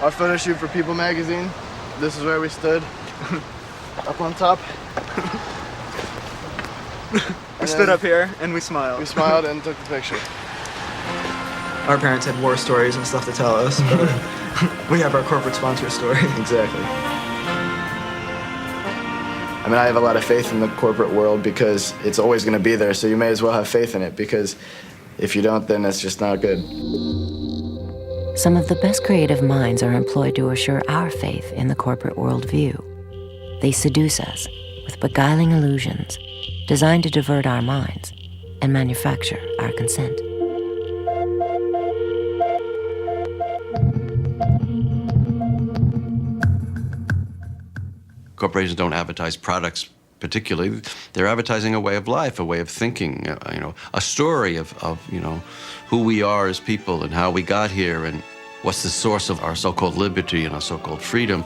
our photo shoot for People magazine. This is where we stood, up on top. We stood up here and we smiled. We smiled and took the picture. Our parents had war stories and stuff to tell us, but we have our corporate sponsor story. Exactly. I mean, I have a lot of faith in the corporate world because it's always going to be there, so you may as well have faith in it, because if you don't, then it's just not good. Some of the best creative minds are employed to assure our faith in the corporate worldview. They seduce us with beguiling illusions designed to divert our minds and manufacture our consent. Corporations don't advertise products particularly. They're advertising a way of life, a way of thinking, a story of who we are as people and how we got here and what's the source of our so-called liberty and our so-called freedom.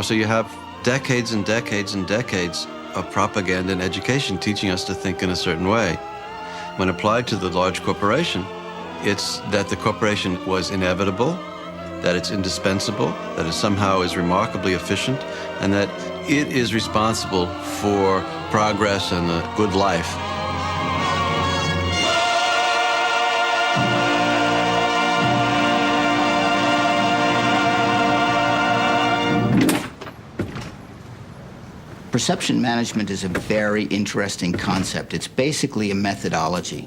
So you have decades and decades and decades of propaganda and education teaching us to think in a certain way. When applied to the large corporation, it's that the corporation was inevitable, that it's indispensable, that it somehow is remarkably efficient, and that it is responsible for progress and a good life. Perception management is a very interesting concept. It's basically a methodology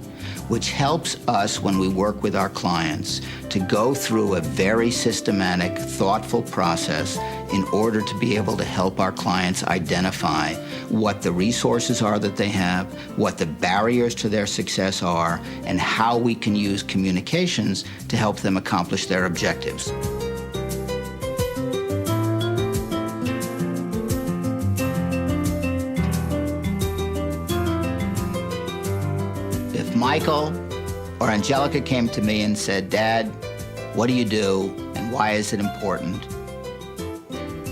which helps us when we work with our clients to go through a very systematic, thoughtful process in order to be able to help our clients identify what the resources are that they have, what the barriers to their success are, and how we can use communications to help them accomplish their objectives. Michael or Angelica came to me and said, "Dad, what do you do and why is it important?"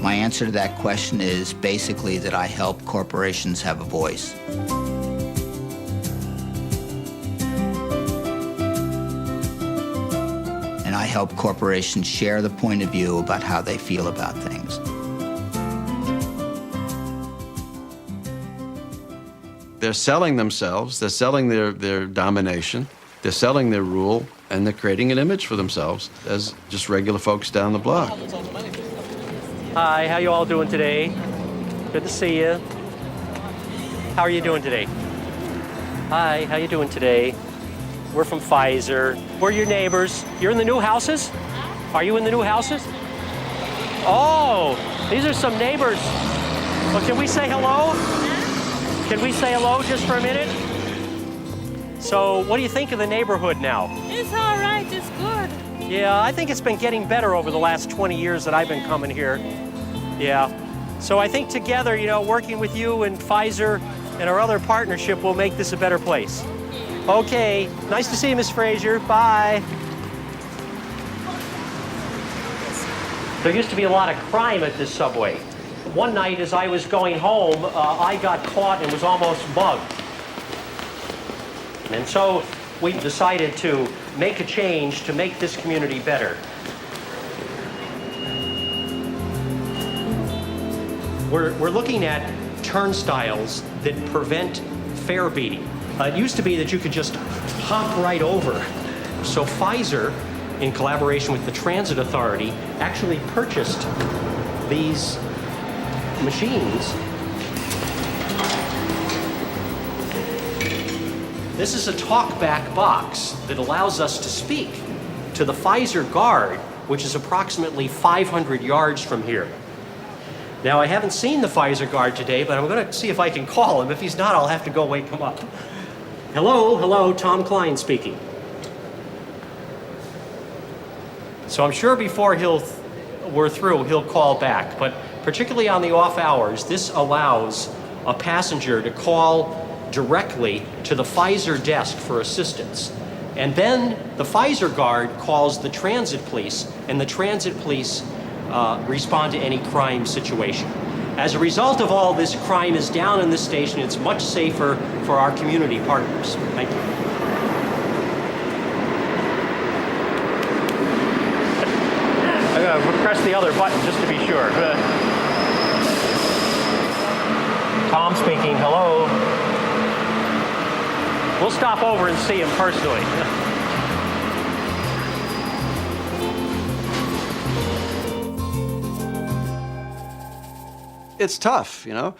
My answer to that question is basically that I help corporations have a voice. And I help corporations share the point of view about how they feel about things. They're selling themselves, they're selling their domination, they're selling their rule, and they're creating an image for themselves as just regular folks down the block. Hi, how you all doing today? Good to see you. How are you doing today? Hi, how you doing today? We're from Pfizer. We're your neighbors. You're in the new houses? Are you in the new houses? Oh, these are some neighbors. Well, can we say hello? Can we say hello just for a minute? So, what do you think of the neighborhood now? It's all right, it's good. Yeah, I think it's been getting better over the last 20 years that I've been coming here. Yeah. So I think together, working with you and Pfizer and our other partnership will make this a better place. Okay, nice to see you, Miss Frazier. Bye. There used to be a lot of crime at this subway. One night as I was going home, I got caught and was almost mugged. And so we decided to make a change to make this community better. We're looking at turnstiles that prevent fare beating. It used to be that you could just hop right over. So Pfizer, in collaboration with the Transit Authority, actually purchased these machines. This is a talkback box that allows us to speak to the Pfizer guard, which is approximately 500 yards from here. Now, I haven't seen the Pfizer guard today, but I'm going to see if I can call him. If he's not, I'll have to go wake him up. Hello, Tom Klein speaking. So I'm sure before we're through, he'll call back, but particularly on the off hours, this allows a passenger to call directly to the Pfizer desk for assistance. And then the Pfizer guard calls the transit police, and the transit police respond to any crime situation. As a result of all this, crime is down in this station. It's much safer for our community partners. Thank you. I got press the other button just to be sure. Tom speaking, hello. We'll stop over and see him personally. It's tough, you know.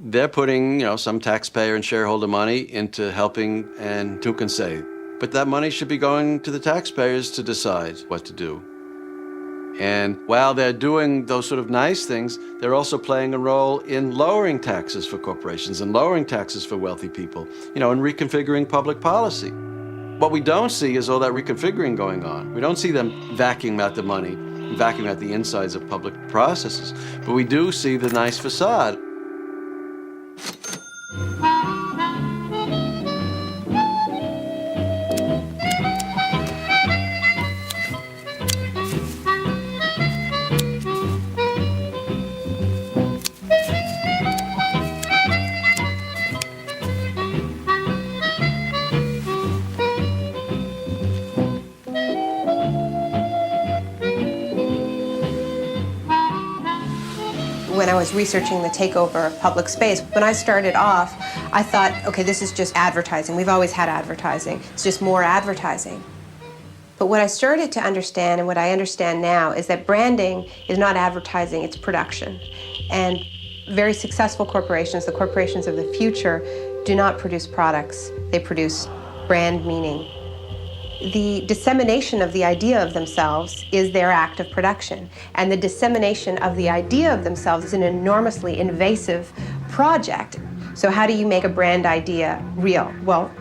They're putting, you know, some taxpayer and shareholder money into helping, and who can say? But that money should be going to the taxpayers to decide what to do. And while they're doing those sort of nice things, they're also playing a role in lowering taxes for corporations and lowering taxes for wealthy people, you know, and reconfiguring public policy. What we don't see is all that reconfiguring going on. We don't see them vacuuming out the money, vacuuming out the insides of public processes, but we do see the nice facade. When I was researching the takeover of public space, when I started off, I thought, okay, this is just advertising. We've always had advertising. It's just more advertising. But what I started to understand, and what I understand now, is that branding is not advertising, it's production. And very successful corporations, the corporations of the future, do not produce products. They produce brand meaning. The dissemination of the idea of themselves is their act of production. And the dissemination of the idea of themselves is an enormously invasive project. So how do you make a brand idea real? Well,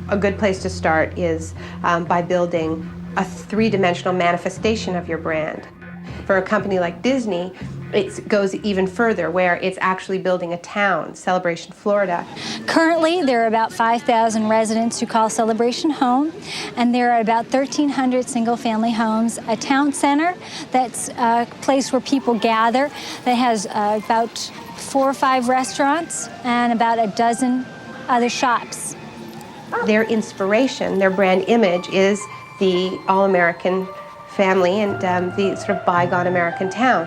a good place to start is by building a three-dimensional manifestation of your brand. For a company like Disney, it goes even further, where it's actually building a town, Celebration, Florida. Currently, there are about 5,000 residents who call Celebration home, and there are about 1,300 single-family homes, a town center that's a place where people gather that has about 4 or 5 restaurants and about a dozen other shops. Their inspiration, their brand image, is the all-American family and the sort of bygone American town.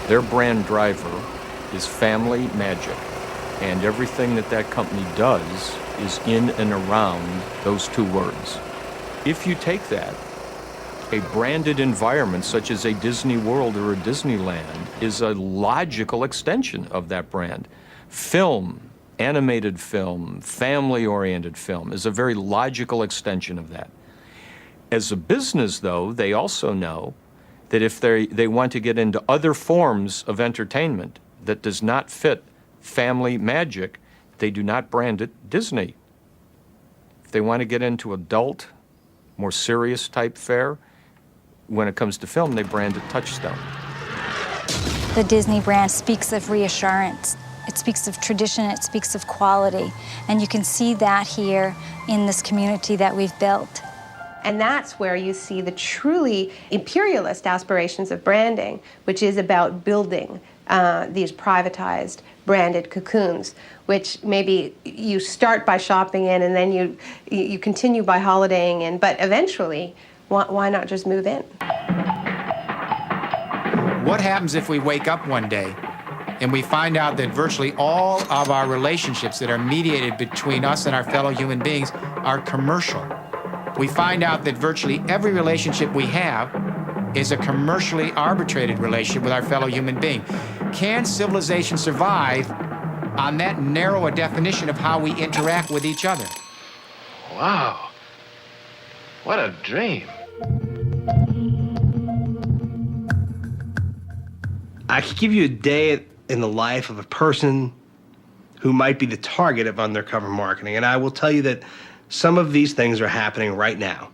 Their brand driver is family magic, and everything that that company does is in and around those 2 words. If you take that, a branded environment such as a Disney World or a Disneyland is a logical extension of that brand. Film, animated film, family-oriented film is a very logical extension of that. As a business, though, they also know that if they want to get into other forms of entertainment that does not fit family magic, they do not brand it Disney. If they want to get into adult, more serious type fare, when it comes to film, they brand it Touchstone. The Disney brand speaks of reassurance. It speaks of tradition, it speaks of quality. And you can see that here in this community that we've built. And that's where you see the truly imperialist aspirations of branding, which is about building these privatized, branded cocoons, which maybe you start by shopping in and then you continue by holidaying in, but eventually, why not just move in? What happens if we wake up one day and we find out that virtually all of our relationships that are mediated between us and our fellow human beings are commercial? We find out that virtually every relationship we have is a commercially arbitrated relationship with our fellow human being. Can civilization survive on that narrow a definition of how we interact with each other? Wow. What a dream. I could give you a day in the life of a person who might be the target of undercover marketing, and I will tell you that some of these things are happening right now.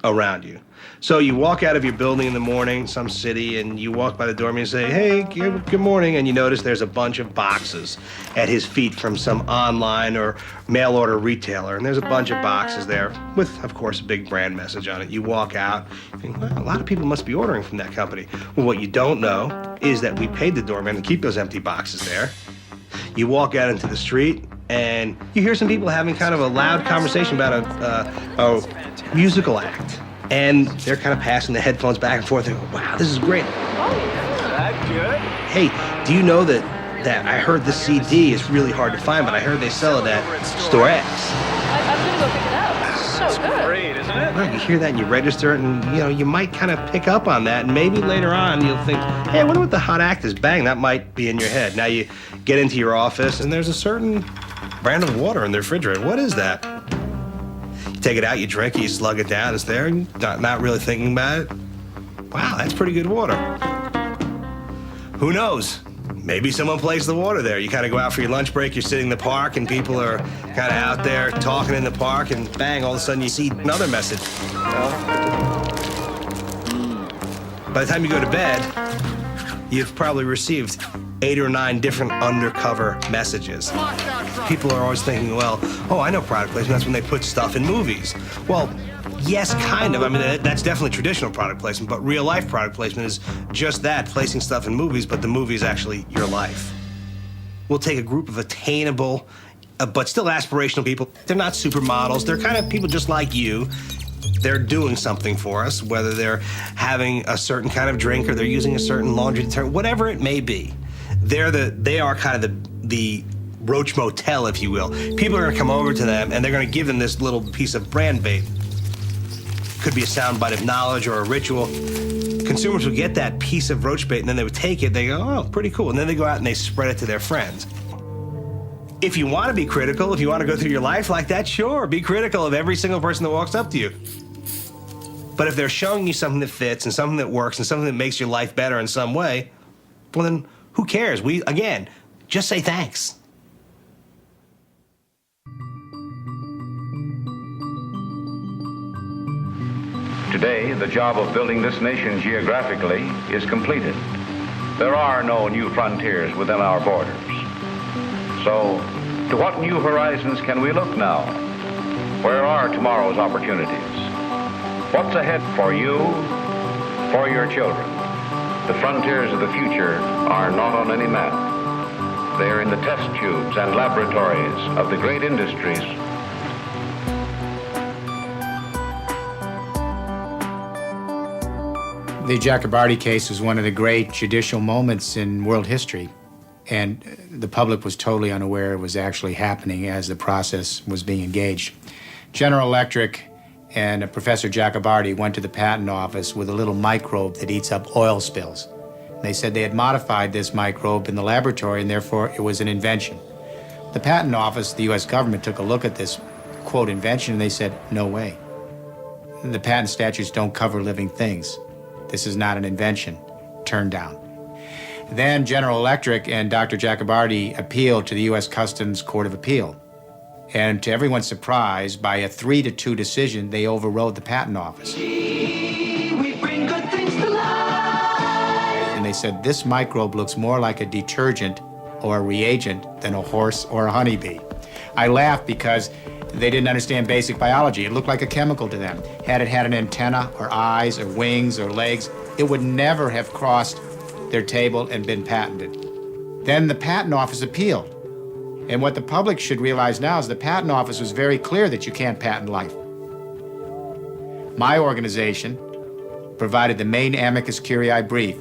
around you. So you walk out of your building in the morning, some city, and you walk by the doorman and say, hey, good morning, and you notice there's a bunch of boxes at his feet from some online or mail order retailer, and there's a bunch of boxes there with, of course, a big brand message on it. You walk out, you think, well, a lot of people must be ordering from that company. Well, what you don't know is that we paid the doorman to keep those empty boxes there. You walk out into the street, and you hear some people having kind of a loud conversation about a musical act. And they're kind of passing the headphones back and forth and go, wow, this is great. Oh, yeah, that's good. Hey, do you know that I heard the CD is really hard to find, but I heard they sell it at Store X. I'm going to go pick it up. It's so good. Great, isn't it? Well, you hear that and you register it, and you might kind of pick up on that, and maybe later on you'll think, hey, I wonder what the hot act is. Bang, that might be in your head. Now you get into your office, and there's a certain brand of water in the refrigerator. What is that? Take it out, you drink it, you slug it down, it's there, and not really thinking about it. Wow, that's pretty good water. Who knows? Maybe someone placed the water there. You kind of go out for your lunch break, you're sitting in the park, and people are kind of out there talking in the park, and bang, all of a sudden you see another message. By the time you go to bed, you've probably received 8 or 9 different undercover messages. People are always thinking, well, oh, I know product placement, that's when they put stuff in movies. Well, yes, kind of. I mean, that's definitely traditional product placement, but real life product placement is just that, placing stuff in movies, but the movie is actually your life. We'll take a group of attainable, but still aspirational people. They're not supermodels, they're kind of people just like you. They're doing something for us, whether they're having a certain kind of drink or they're using a certain laundry detergent, whatever it may be. They are kind of the Roach Motel, if you will. People are going to come over to them, and they're going to give them this little piece of brand bait. Could be a soundbite of knowledge or a ritual. Consumers would get that piece of roach bait, and then they would take it. They go, oh, pretty cool. And then they go out and they spread it to their friends. If you want to be critical, if you want to go through your life like that, sure, be critical of every single person that walks up to you. But if they're showing you something that fits and something that works and something that makes your life better in some way, well, then who cares? Again, just say thanks. Today, the job of building this nation geographically is completed. There are no new frontiers within our borders. So, to what new horizons can we look now? Where are tomorrow's opportunities? What's ahead for you, for your children? The frontiers of the future are not on any map. They are in the test tubes and laboratories of the great industries. The Jacobardi case was one of the great judicial moments in world history, and the public was totally unaware it was actually happening as the process was being engaged. General Electric and Professor Jacobardi went to the patent office with a little microbe that eats up oil spills. They said they had modified this microbe in the laboratory, and therefore it was an invention. The patent office, the US government, took a look at this, quote, invention, and they said, no way. The patent statutes don't cover living things. This is not an invention. Turned down. Then General Electric and Dr. Jacobardi appealed to the US Customs Court of Appeal. And to everyone's surprise, by a 3-2 decision, they overrode the patent office. We bring good things to life. And they said, this microbe looks more like a detergent or a reagent than a horse or a honeybee. I laughed because they didn't understand basic biology. It looked like a chemical to them. Had it had an antenna or eyes or wings or legs, it would never have crossed their table and been patented. Then the patent office appealed. And what the public should realize now is the patent office was very clear that you can't patent life. My organization provided the main amicus curiae brief.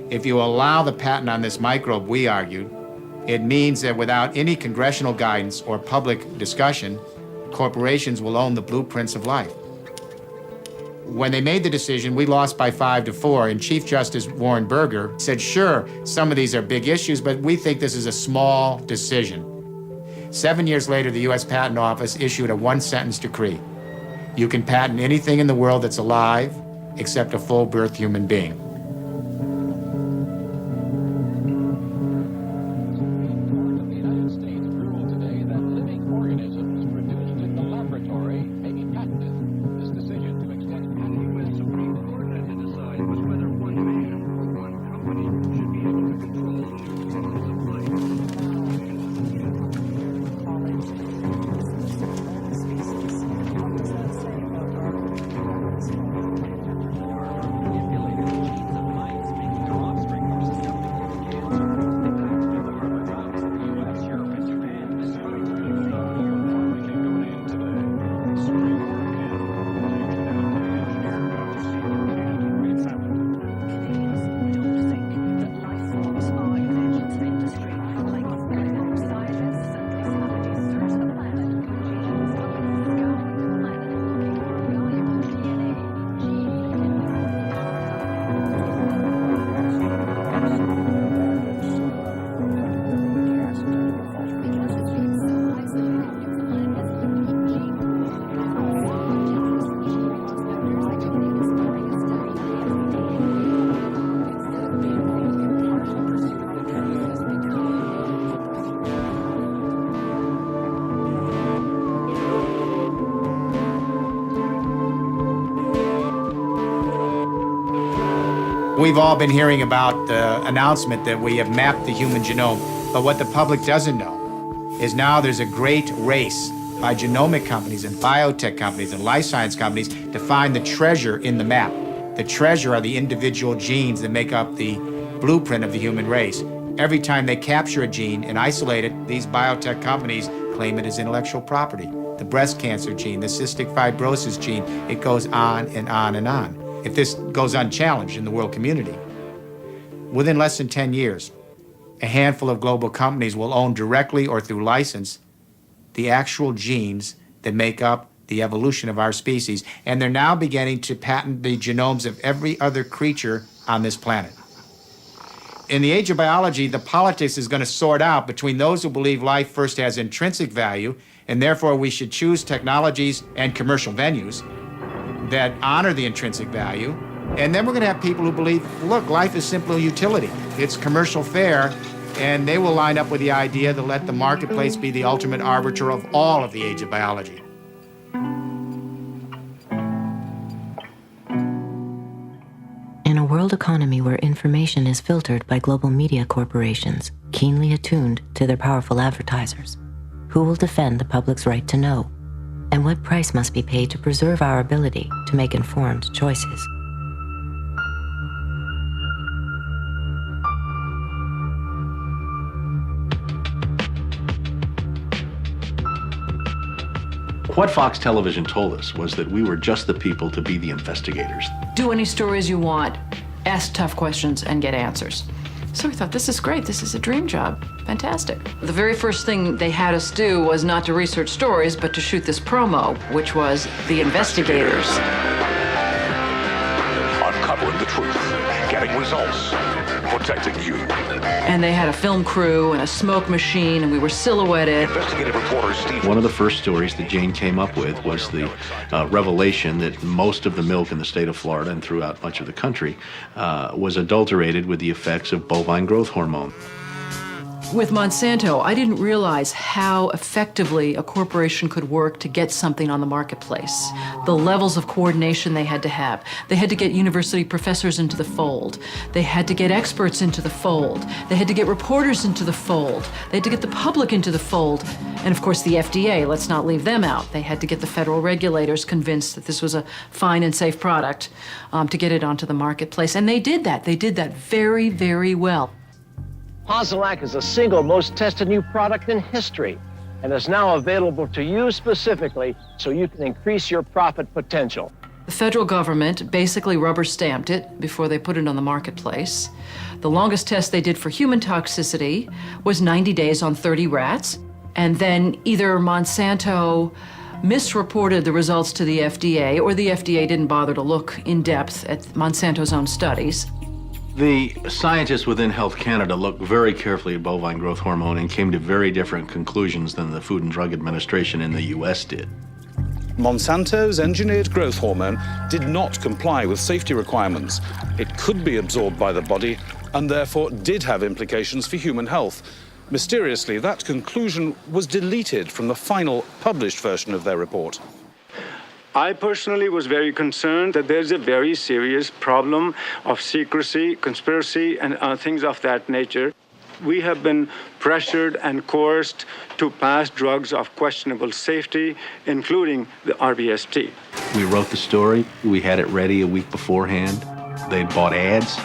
If you allow the patent on this microbe, we argued, it means that without any congressional guidance or public discussion, corporations will own the blueprints of life. When they made the decision, we lost by 5-4, and Chief Justice Warren Burger said, sure, some of these are big issues, but we think this is a small decision. 7 years later, the US Patent Office issued a 1-sentence decree. You can patent anything in the world that's alive, except a full-birth human being. We've all been hearing about the announcement that we have mapped the human genome, but what the public doesn't know is now there's a great race by genomic companies and biotech companies and life science companies to find the treasure in the map. The treasure are the individual genes that make up the blueprint of the human race. Every time they capture a gene and isolate it, these biotech companies claim it as intellectual property. The breast cancer gene, the cystic fibrosis gene, it goes on and on and on. If this goes unchallenged in the world community, within less than 10 years, a handful of global companies will own directly or through license the actual genes that make up the evolution of our species, and they're now beginning to patent the genomes of every other creature on this planet. In the age of biology, the politics is going to sort out between those who believe life first has intrinsic value, and therefore we should choose technologies and commercial venues that honor the intrinsic value, and then we're going to have people who believe, look, life is simply utility. It's commercial fare, and they will line up with the idea to let the marketplace be the ultimate arbiter of all of the age of biology. In a world economy where information is filtered by global media corporations, keenly attuned to their powerful advertisers, who will defend the public's right to know? And what price must be paid to preserve our ability to make informed choices? What Fox Television told us was that we were just the people to be the investigators. Do any stories you want, ask tough questions, and get answers. So we thought, this is great. This is a dream job. Fantastic. The very first thing they had us do was not to research stories, but to shoot this promo, which was The Investigators. Uncovering the truth, getting results, protecting you. And they had a film crew and a smoke machine, and we were silhouetted. Investigative reporter Steve. One of the first stories that Jane came up with was the revelation that most of the milk in the state of Florida and throughout much of the country was adulterated with the effects of bovine growth hormone. With Monsanto, I didn't realize how effectively a corporation could work to get something on the marketplace. The levels of coordination they had to have. They had to get university professors into the fold. They had to get experts into the fold. They had to get reporters into the fold. They had to get the public into the fold. And of course the FDA, let's not leave them out. They had to get the federal regulators convinced that this was a fine and safe product to get it onto the marketplace. And they did that. They did that very, very well. Posilac is the single most tested new product in history and is now available to you specifically so you can increase your profit potential. The federal government basically rubber stamped it before they put it on the marketplace. The longest test they did for human toxicity was 90 days on 30 rats. And then either Monsanto misreported the results to the FDA or the FDA didn't bother to look in depth at Monsanto's own studies. The scientists within Health Canada looked very carefully at bovine growth hormone and came to very different conclusions than the Food and Drug Administration in the US did. Monsanto's engineered growth hormone did not comply with safety requirements. It could be absorbed by the body and therefore did have implications for human health. Mysteriously, that conclusion was deleted from the final published version of their report. I personally was very concerned that there's a very serious problem of secrecy, conspiracy, and things of that nature. We have been pressured and coerced to pass drugs of questionable safety, including the RBST. We wrote the story. We had it ready a week beforehand. They'd bought ads.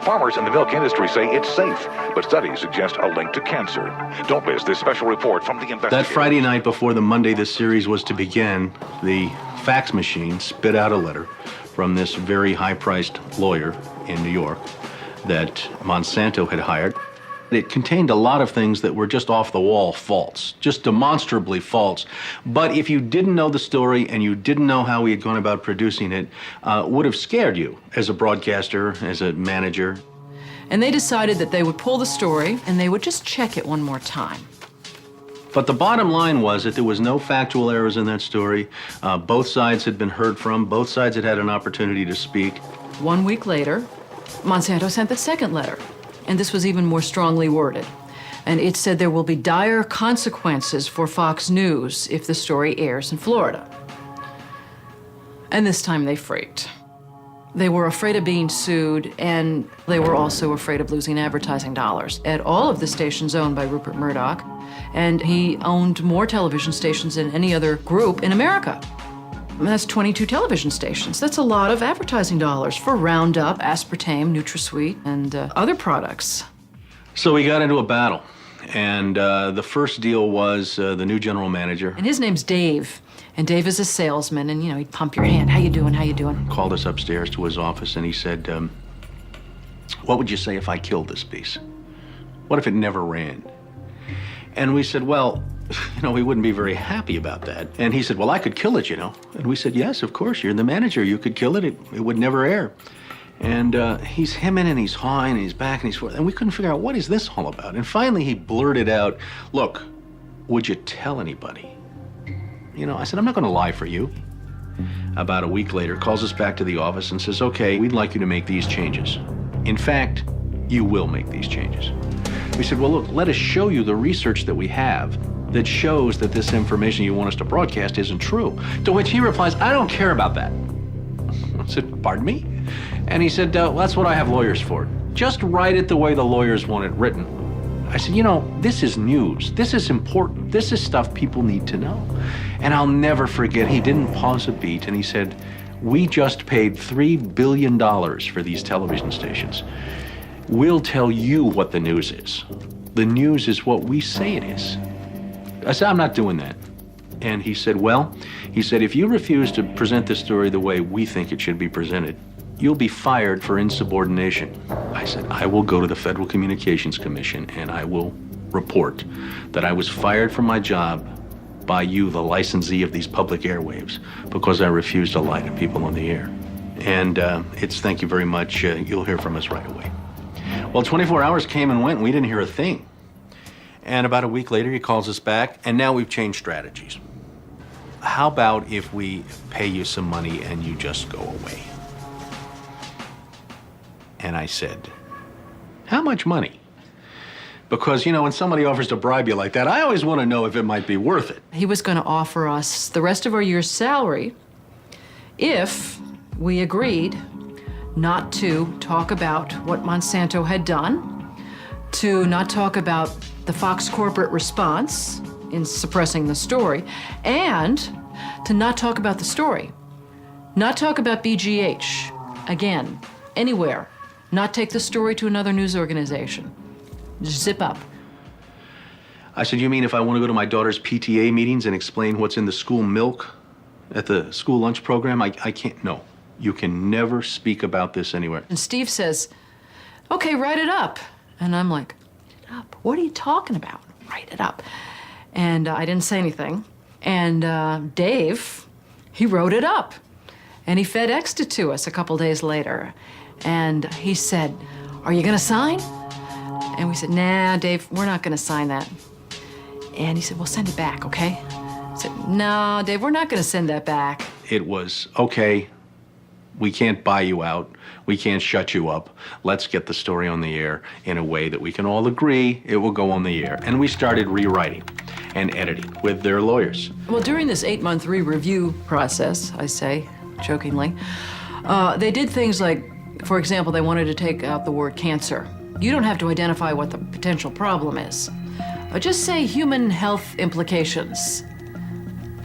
Farmers in the milk industry say it's safe, but studies suggest a link to cancer. Don't miss this special report from the investigator. That Friday night before the Monday this series was to begin, the fax machine spit out a letter from this very high-priced lawyer in New York that Monsanto had hired. It contained a lot of things that were just off-the-wall false, just demonstrably false. But if you didn't know the story and you didn't know how we had gone about producing it, would have scared you as a broadcaster, as a manager. And they decided that they would pull the story and they would just check it one more time. But the bottom line was that there was no factual errors in that story. Both sides had been heard from. Both sides had had an opportunity to speak. 1 week later, Monsanto sent the second letter. And this was even more strongly worded. And it said there will be dire consequences for Fox News if the story airs in Florida. And this time they freaked. They were afraid of being sued, and they were also afraid of losing advertising dollars at all of the stations owned by Rupert Murdoch. And he owned more television stations than any other group in America. And that's 22 television stations. That's a lot of advertising dollars for Roundup, aspartame, NutraSweet, and other products. So we got into a battle. And the first deal was the new general manager. And his name's Dave. And Dave is a salesman, and, you know, he'd pump your hand. How you doing? How you doing? Called us upstairs to his office, and he said, what would you say if I killed this piece? What if it never ran? And we said, well, you know, we wouldn't be very happy about that. And he said, well, I could kill it, you know. And we said, yes, of course, you're the manager. You could kill it. It would never air. And he's hemming and he's hawing and he's back and he's forth. And we couldn't figure out, what is this all about? And finally he blurted out, look, would you tell anybody? You know, I said, I'm not going to lie for you. About a week later, calls us back to the office and says, okay, we'd like you to make these changes. In fact, you will make these changes. We said, well, look, let us show you the research that we have that shows that this information you want us to broadcast isn't true. To which he replies, I don't care about that. I said, pardon me? And he said, well, that's what I have lawyers for. Just write it the way the lawyers want it written. I said, you know, this is news. This is important. This is stuff people need to know. And I'll never forget, he didn't pause a beat, and he said, we just paid $3 billion for these television stations. We'll tell you what the news is. The news is what we say it is. I said, I'm not doing that. And he said, well, he said, if you refuse to present this story the way we think it should be presented, you'll be fired for insubordination. I said, I will go to the Federal Communications Commission and I will report that I was fired from my job by you, the licensee of these public airwaves, because I refused to lie to people on the air. And it's thank you very much. You'll hear from us right away. Well, 24 hours came and went and we didn't hear a thing. And about a week later, he calls us back, and now we've changed strategies. How about if we pay you some money and you just go away? And I said, how much money? Because, you know, when somebody offers to bribe you like that, I always want to know if it might be worth it. He was going to offer us the rest of our year's salary if we agreed not to talk about what Monsanto had done, to not talk about the Fox corporate response in suppressing the story, and to not talk about the story. Not talk about BGH, again, anywhere. Not take the story to another news organization. Just zip up. I said, you mean if I want to go to my daughter's PTA meetings and explain what's in the school milk at the school lunch program? I can't, no. You can never speak about this anywhere. And Steve says, okay, write it up. And I'm like, write it up? What are you talking about? Write it up. And I didn't say anything. And Dave, he wrote it up. And he FedExed it to us a couple days later. And he said, are you gonna sign? And we said, nah, Dave, we're not gonna sign that. And he said, well, send it back, okay? I said, no, Dave, we're not gonna send that back. It was, okay, we can't buy you out. We can't shut you up. Let's get the story on the air in a way that we can all agree it will go on the air. And we started rewriting and editing with their lawyers. Well, during this 8-month re-review process, I say, jokingly, they did things like, for example, they wanted to take out the word cancer. You don't have to identify what the potential problem is. Just say human health implications.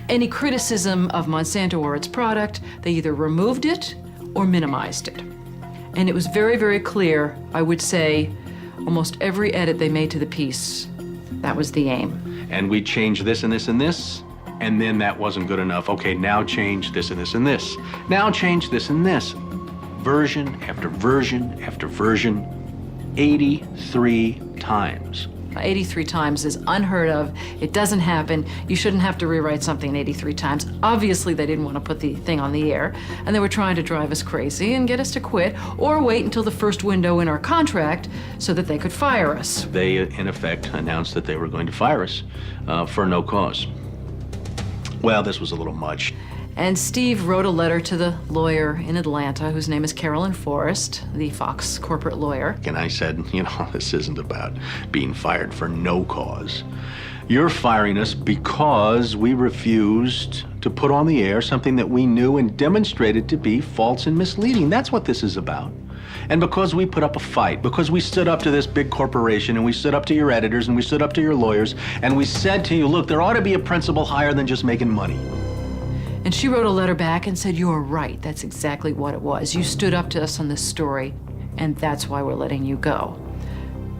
Any criticism of Monsanto or its product, they either removed it or minimized it. And it was very, very clear, I would say, almost every edit they made to the piece, that was the aim. And we changed this and this and this, and then that wasn't good enough. Okay, now change this and this and this. Now change this and this. Version after version after version, 83 times. 83 times is unheard of. It doesn't happen. You shouldn't have to rewrite something 83 times. Obviously, they didn't want to put the thing on the air, and they were trying to drive us crazy and get us to quit or wait until the first window in our contract so that they could fire us. They, in effect, announced that they were going to fire us for no cause. Well, this was a little much. And Steve wrote a letter to the lawyer in Atlanta, whose name is Carolyn Forrest, the Fox corporate lawyer. And I said, you know, this isn't about being fired for no cause. You're firing us because we refused to put on the air something that we knew and demonstrated to be false and misleading. That's what this is about. And because we put up a fight, because we stood up to this big corporation, and we stood up to your editors, and we stood up to your lawyers, and we said to you, look, there ought to be a principle higher than just making money. And she wrote a letter back and said, "You're right, that's exactly what it was. You stood up to us on this story, and that's why we're letting you go."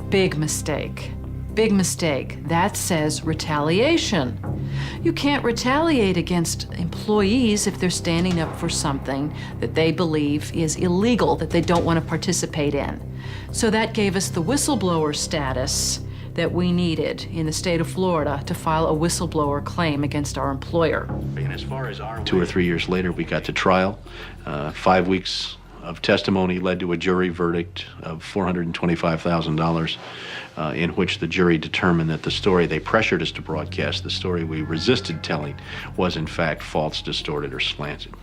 Big mistake. Big mistake. That says retaliation. You can't retaliate against employees if they're standing up for something that they believe is illegal, that they don't want to participate in. So that gave us the whistleblower status that we needed in the state of Florida to file a whistleblower claim against our employer. And as far as our 2 or 3 years later, we got to trial. 5 weeks of testimony led to a jury verdict of $425,000, in which the jury determined that the story they pressured us to broadcast, the story we resisted telling, was in fact false, distorted, or slanted.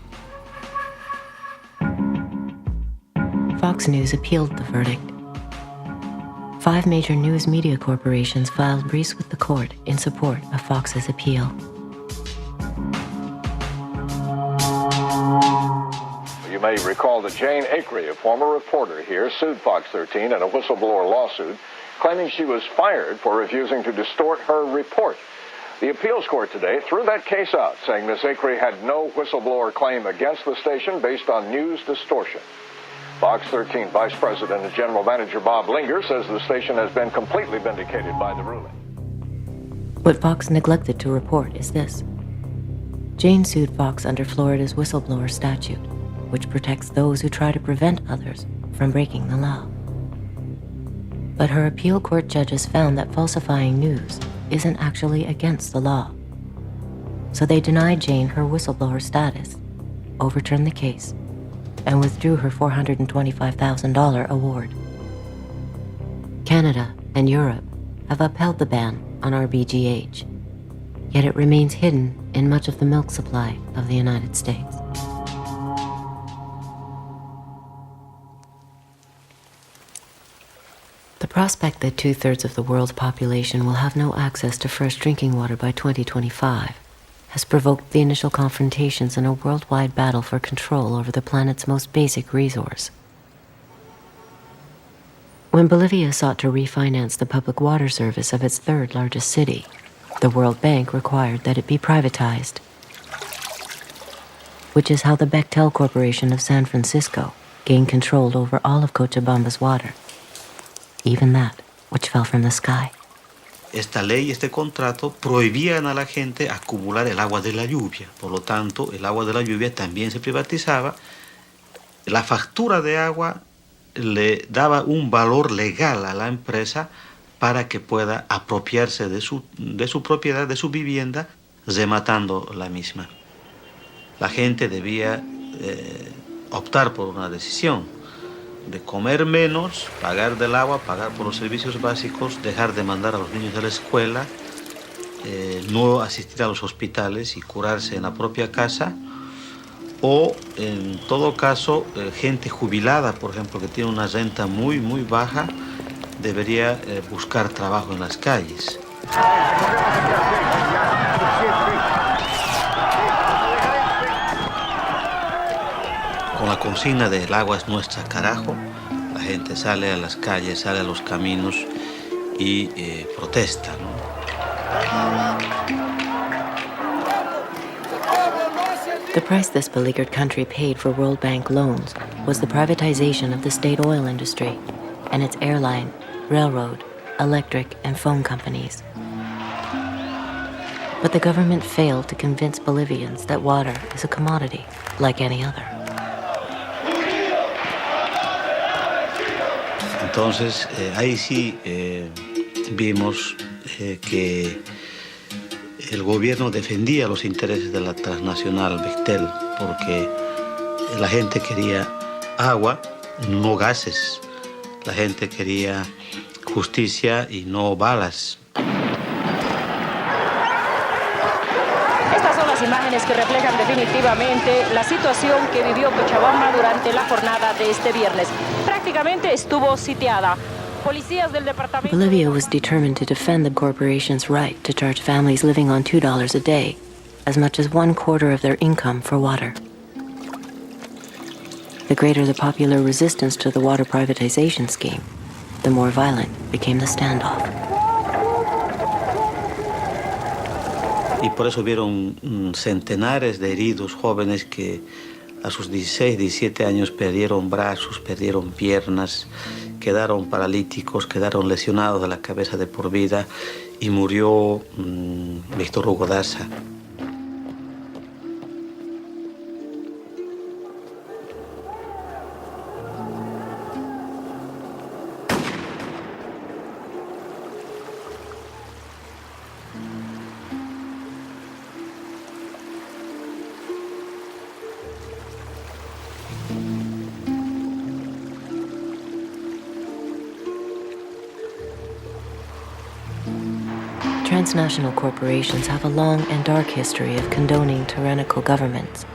Fox News appealed the verdict. 5 major news media corporations filed briefs with the court in support of Fox's appeal. You may recall that Jane Acree, a former reporter here, sued Fox 13 in a whistleblower lawsuit, claiming she was fired for refusing to distort her report. The appeals court today threw that case out, saying Ms. Acree had no whistleblower claim against the station based on news distortion. Fox 13 Vice President and General Manager Bob Linger says the station has been completely vindicated by the ruling. What Fox neglected to report is this. Jane sued Fox under Florida's whistleblower statute, which protects those who try to prevent others from breaking the law. But her appeal court judges found that falsifying news isn't actually against the law. So they denied Jane her whistleblower status, overturned the case, and withdrew her $425,000 award. Canada and Europe have upheld the ban on RBGH, yet it remains hidden in much of the milk supply of the United States. The prospect that 2/3 of the world's population will have no access to fresh drinking water by 2025 has provoked the initial confrontations in a worldwide battle for control over the planet's most basic resource. When Bolivia sought to refinance the public water service of its third largest city, the World Bank required that it be privatized, which is how the Bechtel Corporation of San Francisco gained control over all of Cochabamba's water, even that which fell from the sky. Esta ley, este contrato, prohibían a la gente acumular el agua de la lluvia. Por lo tanto, el agua de la lluvia también se privatizaba. La factura de agua le daba un valor legal a la empresa para que pueda apropiarse de su propiedad, de su vivienda, rematando la misma. La gente debía optar por una decisión de comer menos, pagar del agua, pagar por los servicios básicos, dejar de mandar a los niños a la escuela, no asistir a los hospitales y curarse en la propia casa, o en todo caso, gente jubilada, por ejemplo, que tiene una renta muy, muy baja, debería buscar trabajo en las calles. Con la consigna de "el agua es nuestra, carajo", la gente sale a las calles, sale a los caminos y protesta, ¿no? The price this beleaguered country paid for World Bank loans was the privatization of the state oil industry and its airline, railroad, electric, and phone companies. But the government failed to convince Bolivians that water is a commodity like any other. Entonces, ahí sí vimos que el gobierno defendía los intereses de la transnacional Bechtel, porque la gente quería agua, no gases. La gente quería justicia y no balas. Estas son las imágenes que reflejan definitivamente la situación que vivió Cochabamba durante la jornada de este viernes. Prácticamente estuvo sitiada. Bolivia was determined to defend the corporation's right to charge families living on $2 a day as much as 1/4 of their income for water. The greater the popular resistance to the water privatization scheme, the more violent became the standoff. Y por eso hubieron centenares de heridos jóvenes que a sus 16, 17 años perdieron brazos, perdieron piernas, quedaron paralíticos, quedaron lesionados de la cabeza de por vida y murió Víctor Hugo Daza. Transnational corporations have a long and dark history of condoning tyrannical governments.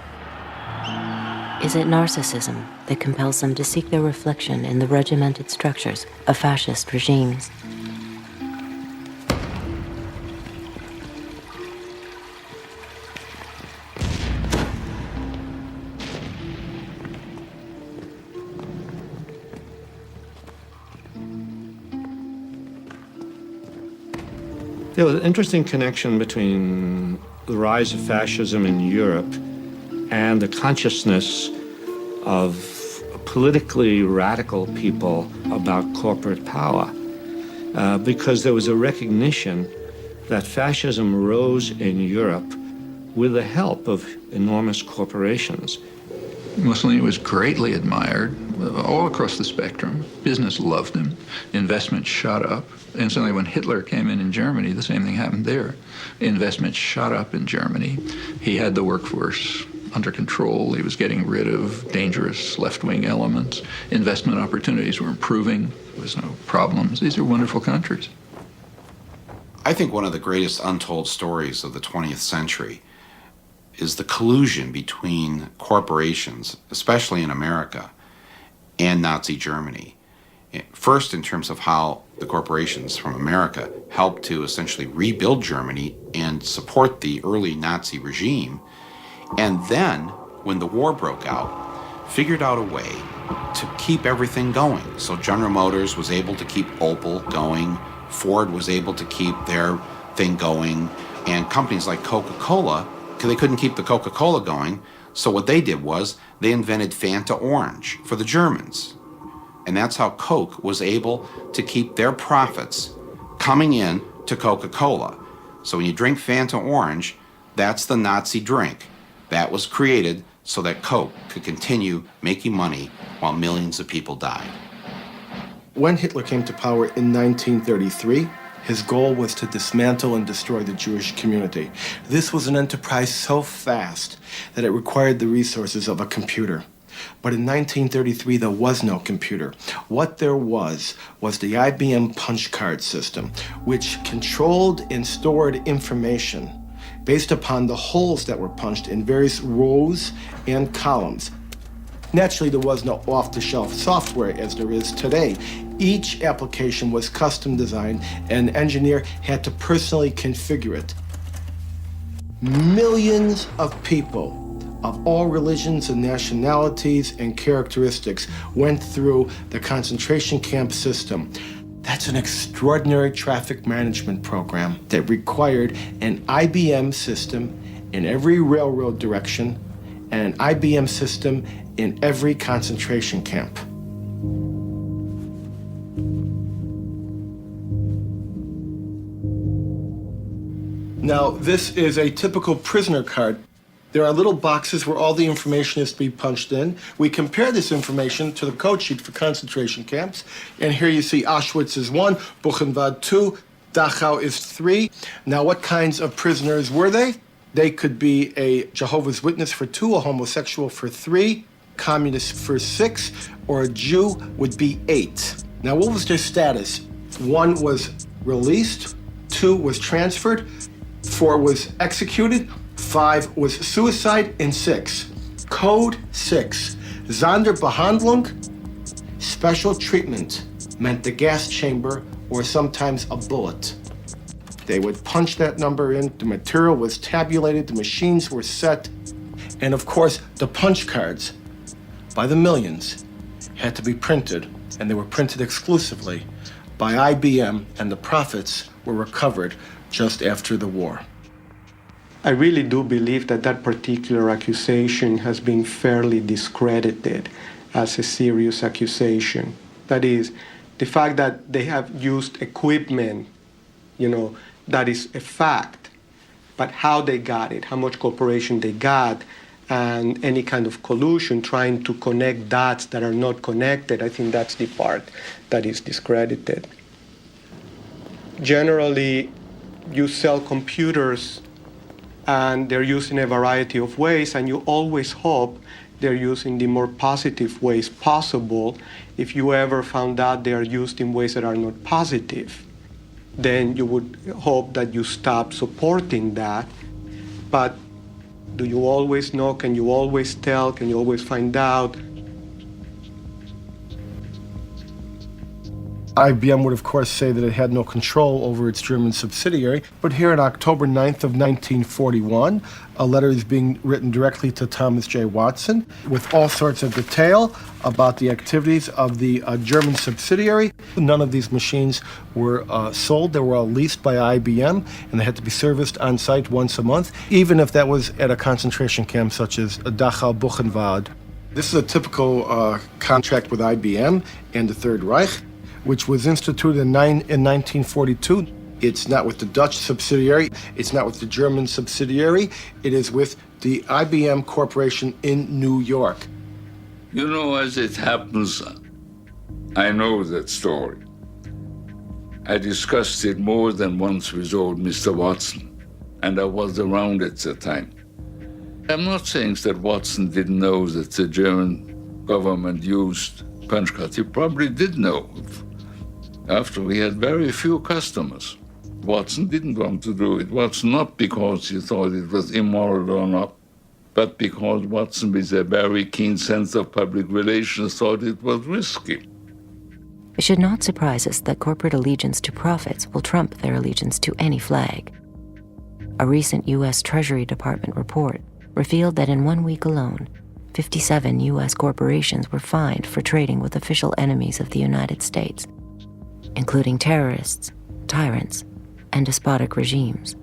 Is it narcissism that compels them to seek their reflection in the regimented structures of fascist regimes? There was an interesting connection between the rise of fascism in Europe and the consciousness of politically radical people about corporate power, because there was a recognition that fascism rose in Europe with the help of enormous corporations. Mussolini was greatly admired all across the spectrum. Business loved him. Investment shot up. Instantly, when Hitler came in Germany, the same thing happened there. Investment shot up in Germany. He had the workforce under control. He was getting rid of dangerous left-wing elements. Investment opportunities were improving. There was no problems. These are wonderful countries. I think one of the greatest untold stories of the 20th century is the collusion between corporations, especially in America, and Nazi Germany. First, in terms of how the corporations from America helped to essentially rebuild Germany and support the early Nazi regime. And then, when the war broke out, figured out a way to keep everything going. So General Motors was able to keep Opel going, Ford was able to keep their thing going, and companies like Coca-Cola, because they couldn't keep the Coca-Cola going, so what they did was they invented Fanta Orange for the Germans. And that's how Coke was able to keep their profits coming in to Coca-Cola. So when you drink Fanta Orange, that's the Nazi drink. That was created so that Coke could continue making money while millions of people died. When Hitler came to power in 1933, his goal was to dismantle and destroy the Jewish community. This was an enterprise so fast that it required the resources of a computer. But in 1933, there was no computer. What there was the IBM punch card system, which controlled and stored information based upon the holes that were punched in various rows and columns. Naturally, there was no off-the-shelf software as there is today. Each application was custom designed, and an engineer had to personally configure it. Millions of people of all religions and nationalities and characteristics went through the concentration camp system. That's an extraordinary traffic management program that required an IBM system in every railroad direction and an IBM system in every concentration camp. Now, this is a typical prisoner card. There are little boxes where all the information is to be punched in. We compare this information to the code sheet for concentration camps. And here you see Auschwitz is 1, Buchenwald 2, Dachau is 3. Now, what kinds of prisoners were they? They could be a Jehovah's Witness for 2, a homosexual for 3, communist for 6, or a Jew would be 8. Now, what was their status? 1 was released, 2 was transferred, 4 was executed, 5 was suicide, and 6. Code 6, Sonderbehandlung, special treatment. meant the gas chamber or sometimes a bullet. They would punch that number in, the material was tabulated, the machines were set, and of course, the punch cards, by the millions, had to be printed, and they were printed exclusively by IBM, and the profits were recovered just after the war. I really do believe that that particular accusation has been fairly discredited as a serious accusation. That is, the fact that they have used equipment, that is a fact. But how they got it, how much cooperation they got, and any kind of collusion trying to connect dots that are not connected, I think that's the part that is discredited. Generally, you sell computers and they're used in a variety of ways, and you always hope they're used in the more positive ways possible. If you ever found out they are used in ways that are not positive, then you would hope that you stop supporting that. But do you always know? Can you always tell? Can you always find out? IBM would, of course, say that it had no control over its German subsidiary. But here on October 9th of 1941, a letter is being written directly to Thomas J. Watson with all sorts of detail about the activities of the German subsidiary. None of these machines were sold. They were all leased by IBM, and they had to be serviced on site once a month, even if that was at a concentration camp such as Dachau, Buchenwald. This is a typical contract with IBM and the Third Reich, which was instituted in 1942. It's not with the Dutch subsidiary, it's not with the German subsidiary, it is with the IBM Corporation in New York. You know, as it happens, I know that story. I discussed it more than once with old Mr. Watson, and I was around at the time. I'm not saying that Watson didn't know that the German government used punch cards. He probably did know. After we had very few customers. Watson didn't want to do it. Watson not because he thought it was immoral or not, but because Watson, with a very keen sense of public relations, thought it was risky. It should not surprise us that corporate allegiance to profits will trump their allegiance to any flag. A recent U.S. Treasury Department report revealed that in 1 week alone, 57 U.S. corporations were fined for trading with official enemies of the United States, including terrorists, tyrants, and despotic regimes.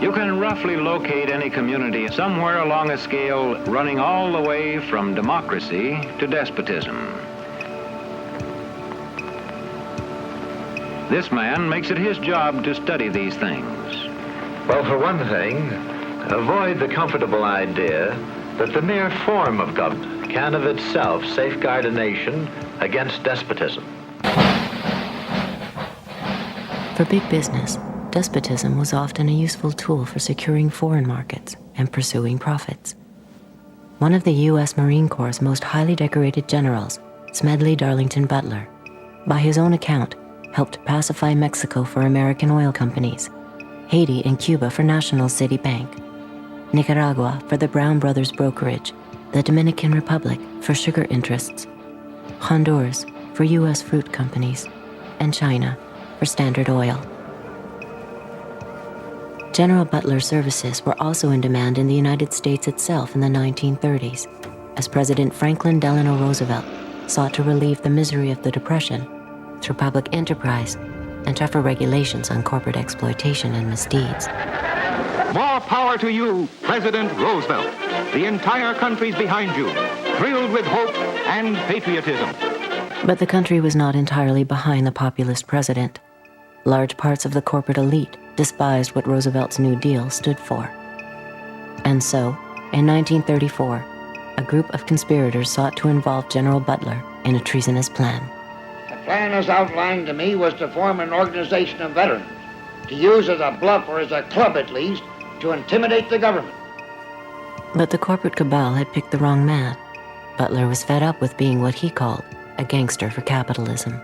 You can roughly locate any community somewhere along a scale running all the way from democracy to despotism. This man makes it his job to study these things. Well, for one thing, avoid the comfortable idea that the mere form of government can of itself safeguard a nation against despotism. For big business, despotism was often a useful tool for securing foreign markets and pursuing profits. One of the U.S. Marine Corps' most highly decorated generals, Smedley Darlington Butler, by his own account, helped pacify Mexico for American oil companies, Haiti and Cuba for National City Bank, Nicaragua for the Brown Brothers Brokerage, the Dominican Republic for sugar interests, Honduras for U.S. fruit companies, and China for Standard Oil. General Butler's services were also in demand in the United States itself in the 1930s, as President Franklin Delano Roosevelt sought to relieve the misery of the Depression through public enterprise and tougher regulations on corporate exploitation and misdeeds. More power to you, President Roosevelt. The entire country's behind you, thrilled with hope and patriotism. But the country was not entirely behind the populist president. Large parts of the corporate elite despised what Roosevelt's New Deal stood for. And so, in 1934, a group of conspirators sought to involve General Butler in a treasonous plan. The plan as outlined to me was to form an organization of veterans, to use as a bluff or as a club at least, to intimidate the government. But the corporate cabal had picked the wrong man. Butler was fed up with being what he called a gangster for capitalism.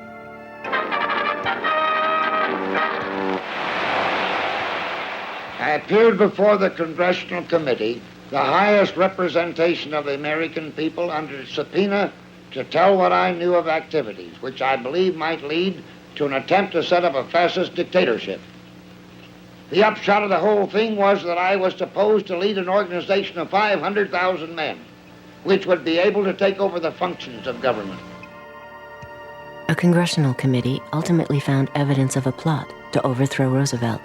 I appeared before the Congressional Committee the highest representation of the American people under subpoena to tell what I knew of activities which I believe might lead to an attempt to set up a fascist dictatorship. The upshot of the whole thing was that I was supposed to lead an organization of 500,000 men, which would be able to take over the functions of government. A congressional committee ultimately found evidence of a plot to overthrow Roosevelt.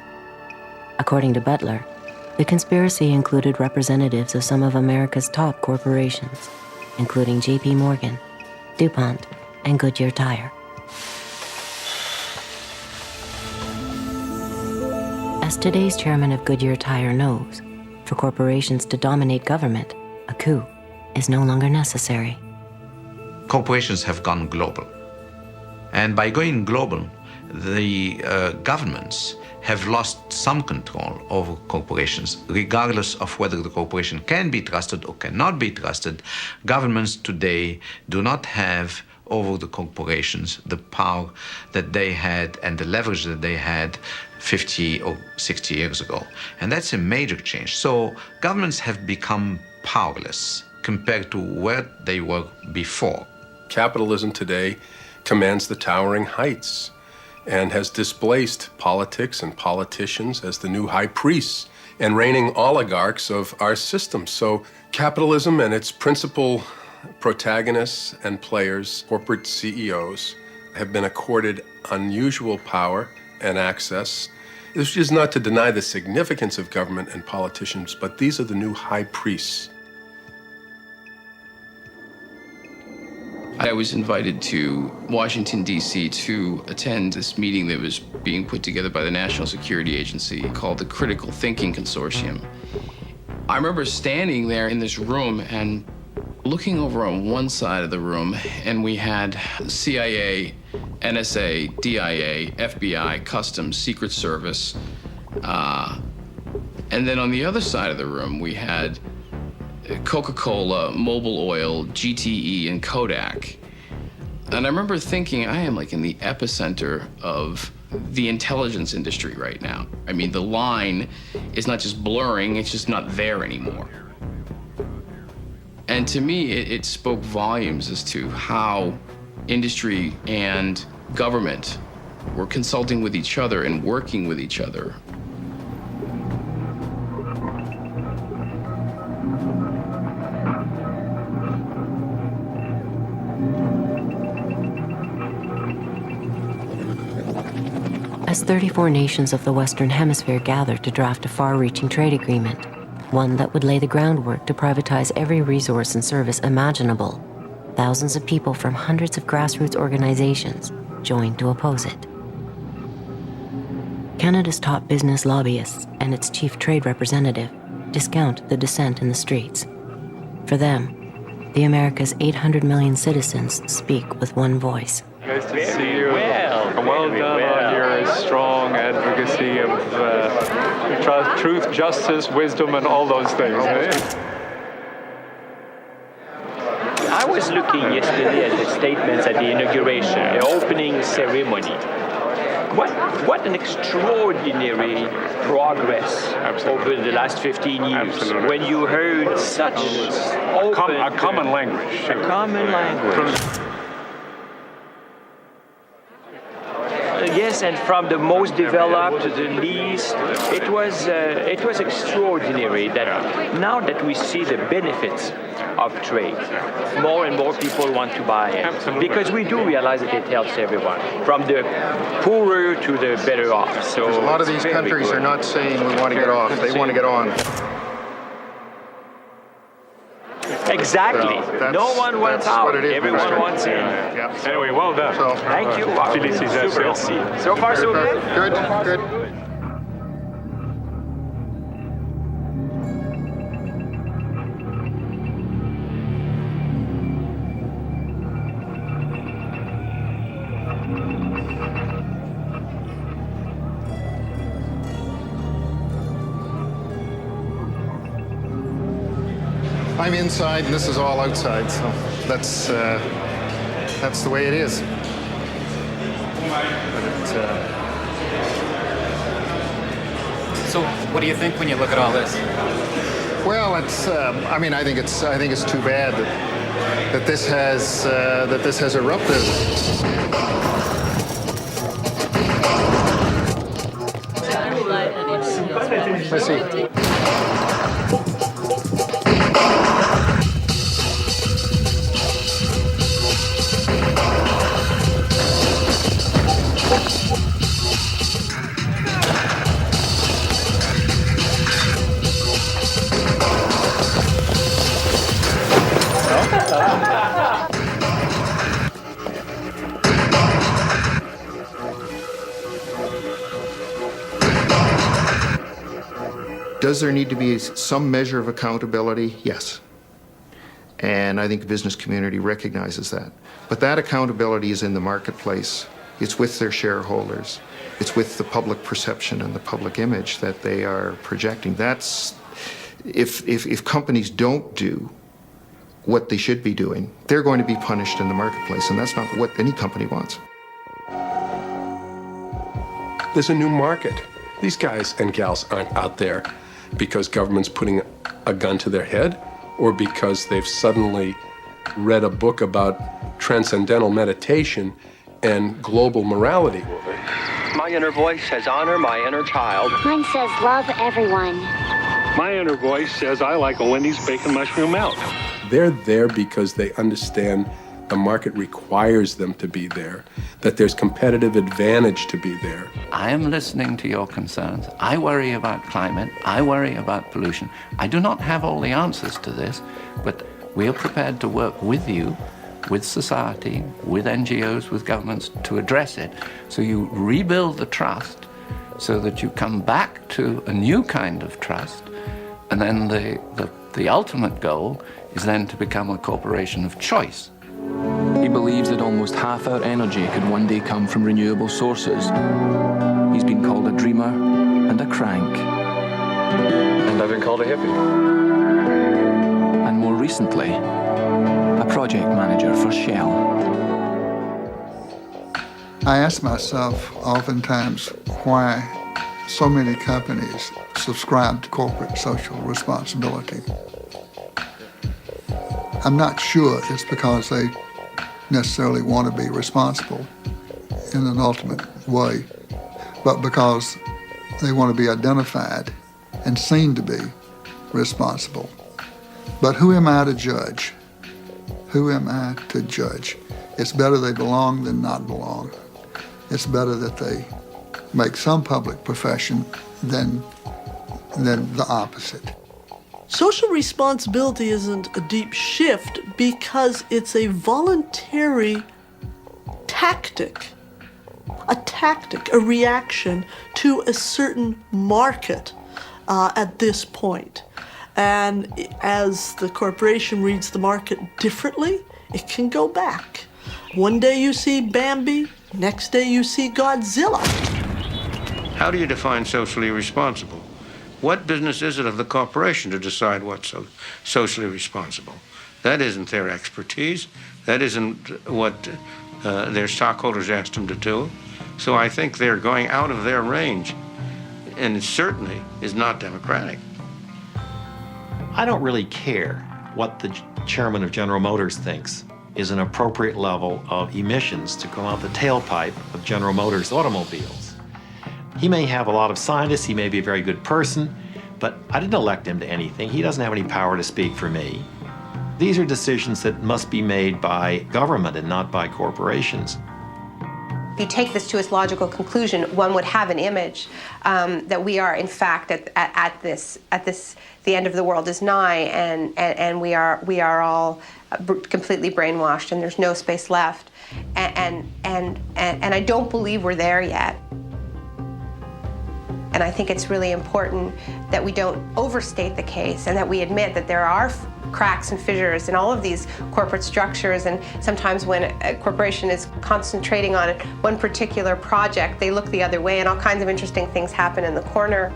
According to Butler, the conspiracy included representatives of some of America's top corporations, including J.P. Morgan, DuPont, and Goodyear Tire. As today's chairman of Goodyear Tire knows, for corporations to dominate government, a coup is no longer necessary. Corporations have gone global. And by going global, the governments have lost some control over corporations. Regardless of whether the corporation can be trusted or cannot be trusted, governments today do not have over the corporations the power that they had and the leverage that they had 50 or 60 years ago. And that's a major change. So governments have become powerless compared to where they were before. Capitalism today commands the towering heights and has displaced politics and politicians as the new high priests and reigning oligarchs of our system. So capitalism and its principal protagonists and players, corporate CEOs, have been accorded unusual power and access. This is not to deny the significance of government and politicians, but these are the new high priests. I was invited to Washington, D.C. to attend this meeting that was being put together by the National Security Agency called the Critical Thinking Consortium. I remember standing there in this room and looking over on one side of the room, and we had CIA, NSA, DIA, FBI, Customs, Secret Service. And then on the other side of the room, we had Coca-Cola, Mobil Oil, GTE, and Kodak. And I remember thinking, I am like in the epicenter of the intelligence industry right now. I mean, the line is not just blurring, it's just not there anymore. And to me, it spoke volumes as to how industry and government were consulting with each other and working with each other. As 34 nations of the Western Hemisphere gathered to draft a far-reaching trade agreement, one that would lay the groundwork to privatize every resource and service imaginable, thousands of people from hundreds of grassroots organizations joined to oppose it. Canada's top business lobbyists and its chief trade representative discount the dissent in the streets. For them, the America's 800 million citizens speak with one voice. Nice to see you. Well done on your strong advocacy of truth, justice, wisdom, and all those things. I was looking yesterday at the statements at the inauguration, the opening ceremony. What an extraordinary progress over the last 15 years. Absolutely. When you heard such open... A common language. A common language. Yes, and from the most developed to the least, it was extraordinary that now that we see the benefits of trade, more and more people want to buy it. Absolutely. Because we do realize that it helps everyone, from the poorer to the better off. So a lot of these countries are not saying we want to get off, they want to get on. Exactly. So no one wants out. Everyone wants in. Yeah. Anyway, well done. So, thank you. Super. So far, so good. Good. I'm inside and this is all outside, so that's the way it is. So what do you think when you look at all this? Well, it's. I mean, I think it's too bad that this has erupted. Let's see. Does there need to be some measure of accountability? Yes. And I think the business community recognizes that. But that accountability is in the marketplace. It's with their shareholders. It's with the public perception and the public image that they are projecting. That's, if companies don't do what they should be doing, they're going to be punished in the marketplace, and that's not what any company wants. There's a new market. These guys and gals aren't out there because government's putting a gun to their head or because they've suddenly read a book about transcendental meditation and global morality. My inner voice says honor my inner child. Mine says love everyone. My inner voice says I like a Wendy's bacon mushroom melt. They're there because they understand the market requires them to be there, that there's competitive advantage to be there. I am listening to your concerns. I worry about climate. I worry about pollution. I do not have all the answers to this, but we are prepared to work with you, with society, with NGOs, with governments to address it. So you rebuild the trust so that you come back to a new kind of trust. And then the ultimate goal is then to become a corporation of choice. He believes that almost half our energy could one day come from renewable sources. He's been called a dreamer and a crank. And I've been called a hippie. And more recently, a project manager for Shell. I ask myself oftentimes why so many companies subscribe to corporate social responsibility. I'm not sure it's because they necessarily want to be responsible in an ultimate way, but because they want to be identified and seen to be responsible. But who am I to judge? Who am I to judge? It's better they belong than not belong. It's better that they make some public profession than the opposite. Social responsibility isn't a deep shift because it's a voluntary tactic, a reaction to a certain market at this point. And as the corporation reads the market differently, it can go back. One day you see Bambi, next day you see Godzilla. How do you define socially responsible? What business is it of the corporation to decide what's socially responsible? That isn't their expertise. That isn't what their stockholders asked them to do. So I think they're going out of their range, and it certainly is not democratic. I don't really care what the chairman of General Motors thinks is an appropriate level of emissions to come out the tailpipe of General Motors automobiles. He may have a lot of scientists, he may be a very good person, but I didn't elect him to anything. He doesn't have any power to speak for me. These are decisions that must be made by government and not by corporations. If you take this to its logical conclusion, one would have an image that we are, in fact, at the end of the world is nigh, and we are all completely brainwashed, and there's no space left, and I don't believe we're there yet. And I think it's really important that we don't overstate the case and that we admit that there are cracks and fissures in all of these corporate structures, and sometimes when a corporation is concentrating on one particular project, they look the other way and all kinds of interesting things happen in the corner.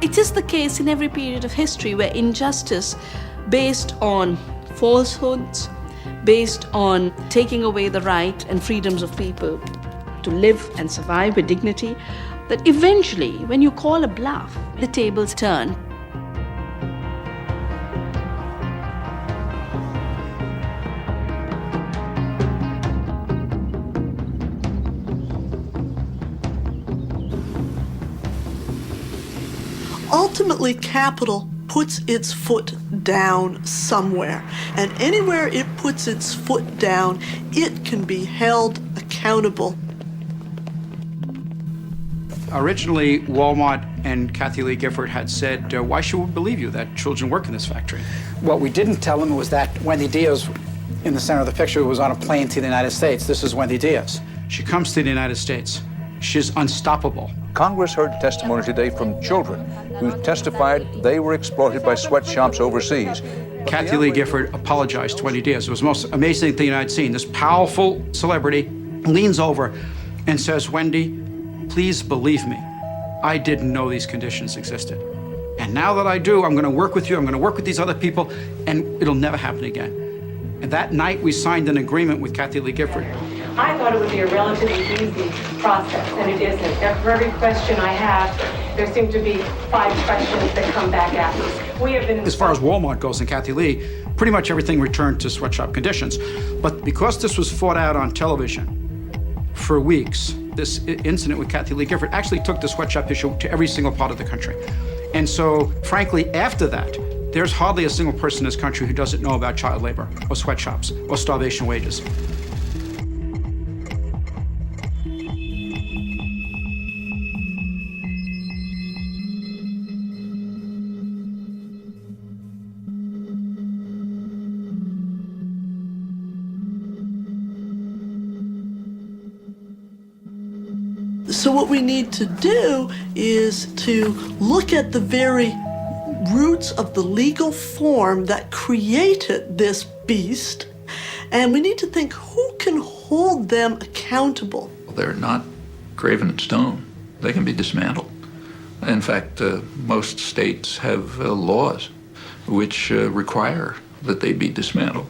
It is the case in every period of history where injustice based on falsehoods, based on taking away the right and freedoms of people to live and survive with dignity, that eventually, when you call a bluff, the tables turn. Ultimately, capital puts its foot down somewhere. And anywhere it puts its foot down, it can be held accountable. Originally, Walmart and Kathy Lee Gifford had said, why should we believe you that children work in this factory? What we didn't tell them was that Wendy Diaz, in the center of the picture, was on a plane to the United States. This is Wendy Diaz. She comes to the United States. She's unstoppable. Congress heard testimony today from children who testified they were exploited by sweatshops overseas. Kathy Lee Gifford apologized to Wendy Diaz. It was the most amazing thing I'd seen. This powerful celebrity leans over and says, Wendy, please believe me, I didn't know these conditions existed. And now that I do, I'm going to work with you, I'm going to work with these other people, and it'll never happen again. And that night, we signed an agreement with Kathy Lee Gifford. I thought it would be a relatively easy process, and it isn't. For every question I have, there seem to be 5 questions that come back at me. We have been... As far as Walmart goes and Kathy Lee, pretty much everything returned to sweatshop conditions. But because this was fought out on television for weeks, this incident with Kathy Lee Gifford actually took the sweatshop issue to every single part of the country. And so, frankly, after that, there's hardly a single person in this country who doesn't know about child labor or sweatshops or starvation wages. So what we need to do is to look at the very roots of the legal form that created this beast, and we need to think who can hold them accountable. They're not graven in stone. They can be dismantled. In fact, most states have laws which require that they be dismantled.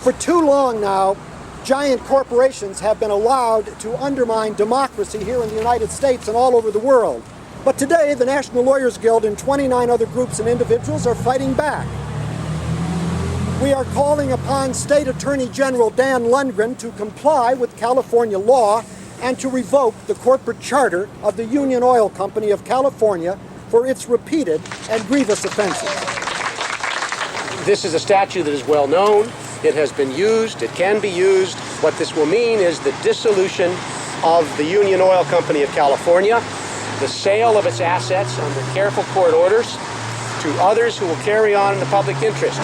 For too long now, giant corporations have been allowed to undermine democracy here in the United States and all over the world. But today, the National Lawyers Guild and 29 other groups and individuals are fighting back. We are calling upon State Attorney General Dan Lundgren to comply with California law and to revoke the corporate charter of the Union Oil Company of California for its repeated and grievous offenses. This is a statute that is well known. It has been used. It can be used. What this will mean is the dissolution of the Union Oil Company of California, the sale of its assets under careful court orders to others who will carry on in the public interest.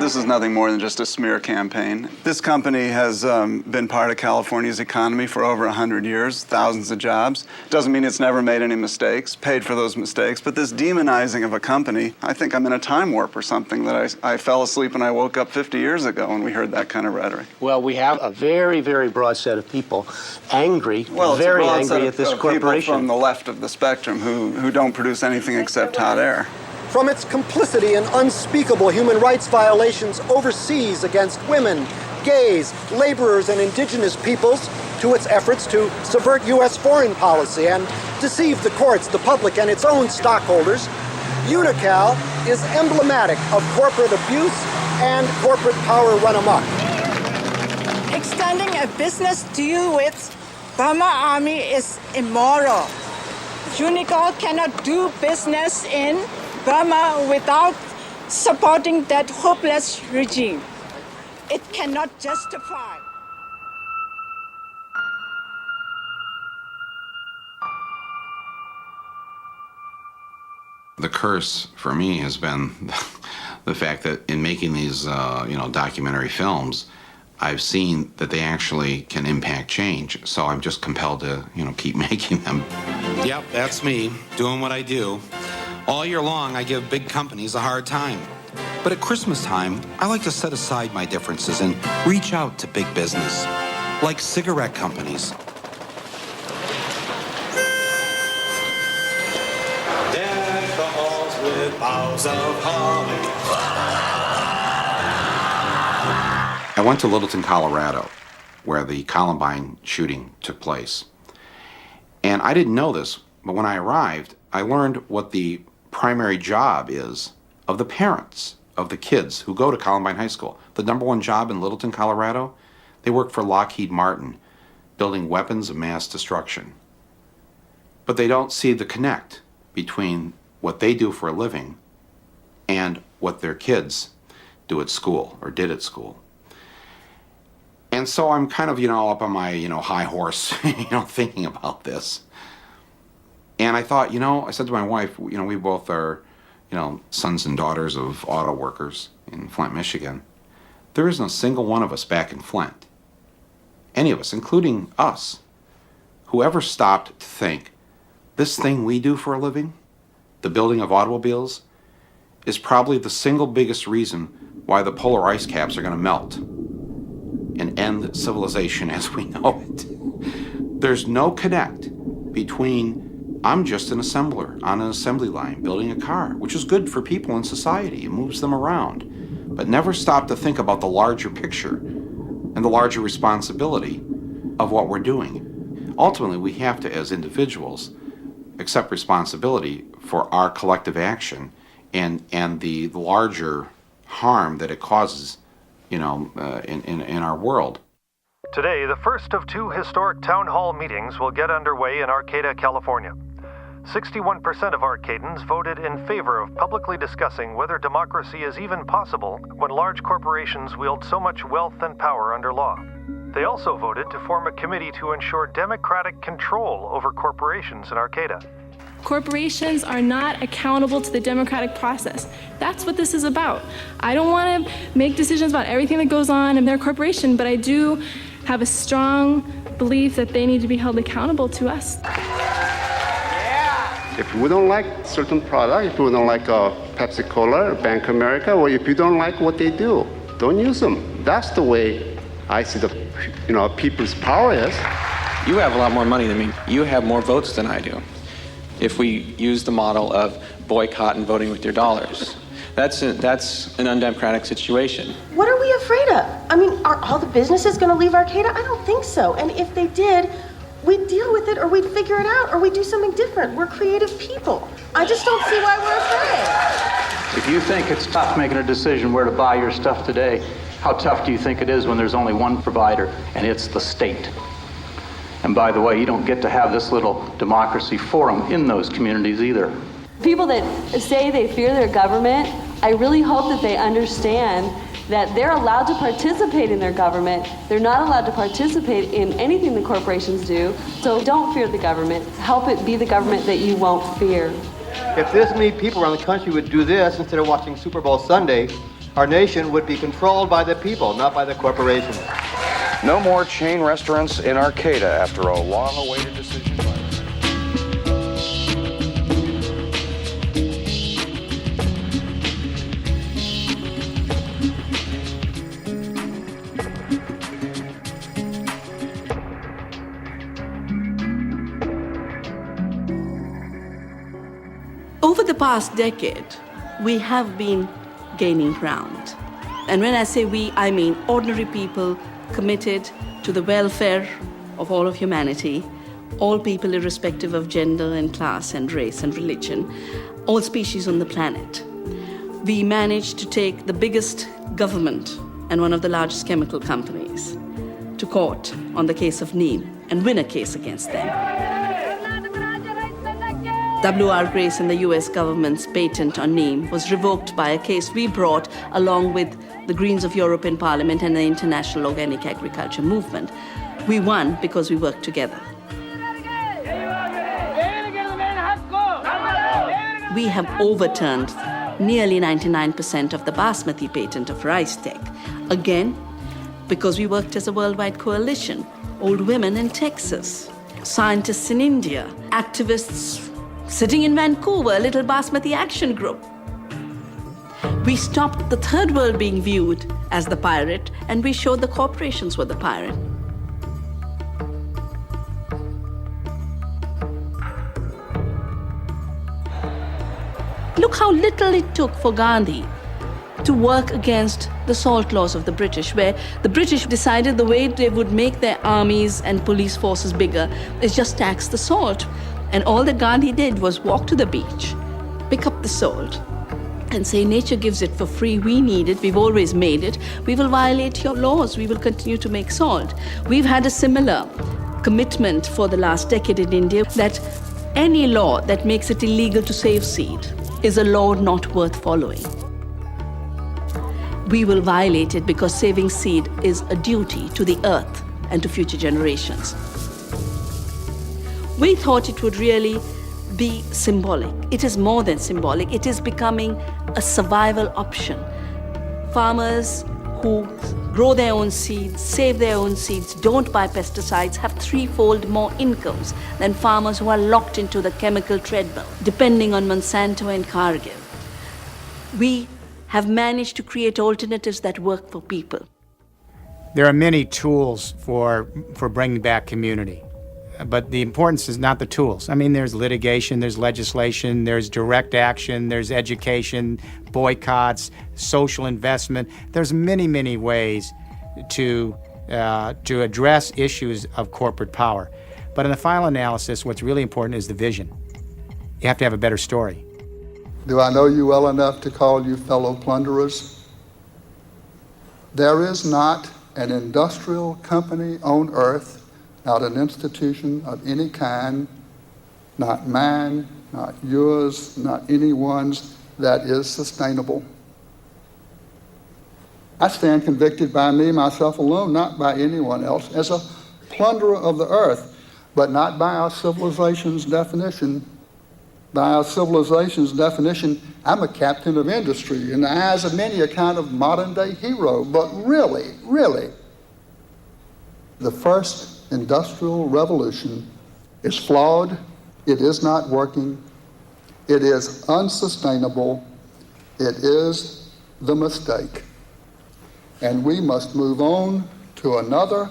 This is nothing more than just a smear campaign. This company has been part of California's economy for over 100 years, thousands of jobs. Doesn't mean it's never made any mistakes, paid for those mistakes, but this demonizing of a company, I think I'm in a time warp or something, that I fell asleep and I woke up 50 years ago when we heard that kind of rhetoric. Well, we have a very, very broad set of people angry, very angry at this corporation. People from the left of the spectrum who don't produce anything except hot air. From its complicity in unspeakable human rights violations overseas against women, gays, laborers, and indigenous peoples, to its efforts to subvert U.S. foreign policy and deceive the courts, the public, and its own stockholders, Unocal is emblematic of corporate abuse and corporate power run amok. Extending a business deal with Burma Army is immoral. Unocal cannot do business in Burma without supporting that hopeless regime. It cannot justify. The curse for me has been the fact that in making these, documentary films, I've seen that they actually can impact change. So I'm just compelled to, keep making them. Yep, that's me, doing what I do. All year long, I give big companies a hard time. But at Christmas time, I like to set aside my differences and reach out to big business, like cigarette companies. Deck the halls with boughs of holly. I went to Littleton, Colorado, where the Columbine shooting took place. And I didn't know this, but when I arrived, I learned what the primary job is of the parents of the kids who go to Columbine High School. The #1 job in Littleton, Colorado, they work for Lockheed Martin, building weapons of mass destruction. but they don't see the connect between what they do for a living and what their kids do at school or did at school. And so I'm kind of, up on my, high horse, thinking about this. And I thought, I said to my wife, we both are, sons and daughters of auto workers in Flint, Michigan. There isn't a single one of us back in Flint, any of us, including us, who ever stopped to think, this thing we do for a living, the building of automobiles, is probably the single biggest reason why the polar ice caps are going to melt and end civilization as we know it. There's no connect between, I'm just an assembler on an assembly line building a car, which is good for people in society. It moves them around. But never stop to think about the larger picture and the larger responsibility of what we're doing. Ultimately, we have to, as individuals, accept responsibility for our collective action and the larger harm that it causes, in our world. Today, the first of two historic town hall meetings will get underway in Arcata, California. 61% of Arcadans voted in favor of publicly discussing whether democracy is even possible when large corporations wield so much wealth and power under law. They also voted to form a committee to ensure democratic control over corporations in Arcata. Corporations are not accountable to the democratic process. That's what this is about. I don't want to make decisions about everything that goes on in their corporation, but I do have a strong belief that they need to be held accountable to us. If we don't like certain product, if we don't like Pepsi Cola or Bank of America, or if you don't like what they do, don't use them. That's the way I see the people's power is. You have a lot more money than me. You have more votes than I do. If we use the model of boycott and voting with your dollars, that's an undemocratic situation. What are we afraid of? I mean, are all the businesses going to leave Arcata? I don't think so. And if they did, we'd deal with it, or we'd figure it out, or we'd do something different. We're creative people. I just don't see why we're afraid. If you think it's tough making a decision where to buy your stuff today, how tough do you think it is when there's only one provider, and it's the state? And by the way, you don't get to have this little democracy forum in those communities either. People that say they fear their government, I really hope that they understand that they're allowed to participate in their government. They're not allowed to participate in anything the corporations do. So don't fear the government. Help it be the government that you won't fear. If this many people around the country would do this instead of watching Super Bowl Sunday, our nation would be controlled by the people, not by the corporations. No more chain restaurants in Arcata after a long-awaited decision. Over the past decade, we have been gaining ground. And when I say we, I mean ordinary people committed to the welfare of all of humanity, all people irrespective of gender and class and race and religion, all species on the planet. We managed to take the biggest government and one of the largest chemical companies to court on the case of Neem and win a case against them. W.R. Grace and the US government's patent on Neem was revoked by a case we brought along with the Greens of Europe in Parliament and the International Organic Agriculture Movement. We won because we worked together. We have overturned nearly 99% of the Basmati patent of rice tech. Again, because we worked as a worldwide coalition. Old women in Texas, scientists in India, activists sitting in Vancouver, a little Basmati action group. We stopped the third world being viewed as the pirate, and we showed the corporations were the pirate. Look how little it took for Gandhi to work against the salt laws of the British, where the British decided the way they would make their armies and police forces bigger is just tax the salt. And all that Gandhi did was walk to the beach, pick up the salt, and say, nature gives it for free, we need it, we've always made it, we will violate your laws, we will continue to make salt. We've had a similar commitment for the last decade in India that Any law that makes it illegal to save seed is a law not worth following. We will violate it because saving seed is a duty to the earth and to future generations. We thought it would really be symbolic. It is more than symbolic. It is becoming a survival option. Farmers who grow their own seeds, save their own seeds, don't buy pesticides, have threefold more incomes than farmers who are locked into the chemical treadmill, depending on Monsanto and Cargill. We have managed to create alternatives that work for people. There are many tools for bringing back community, but the importance is not the tools. I mean, there's litigation, there's legislation, there's direct action, there's education, boycotts, social investment. There's many, many ways to address issues of corporate power. But in the final analysis, what's really important is the vision. You have to have a better story. Do I know you well enough to call you fellow plunderers? There is not an industrial company on earth, not an institution of any kind, not mine, not yours, not anyone's, that is sustainable. I stand convicted by me, myself alone, not by anyone else, as a plunderer of the earth, but not by our civilization's definition. By our civilization's definition, I'm a captain of industry, in the eyes of many a kind of modern-day hero, but really, the first industrial revolution is flawed, it is not working, it is unsustainable, it is the mistake. And we must move on to another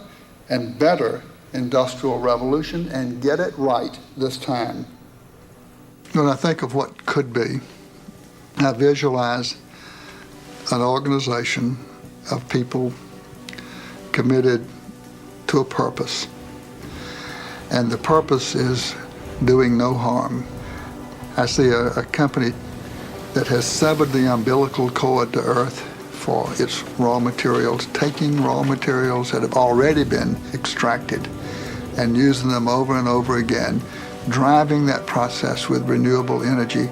and better industrial revolution and get it right this time. When I think of what could be, I visualize an organization of people committed to a purpose. And the purpose is doing no harm. I see a company that has severed the umbilical cord to earth for its raw materials, taking raw materials that have already been extracted and using them over and over again, driving that process with renewable energy.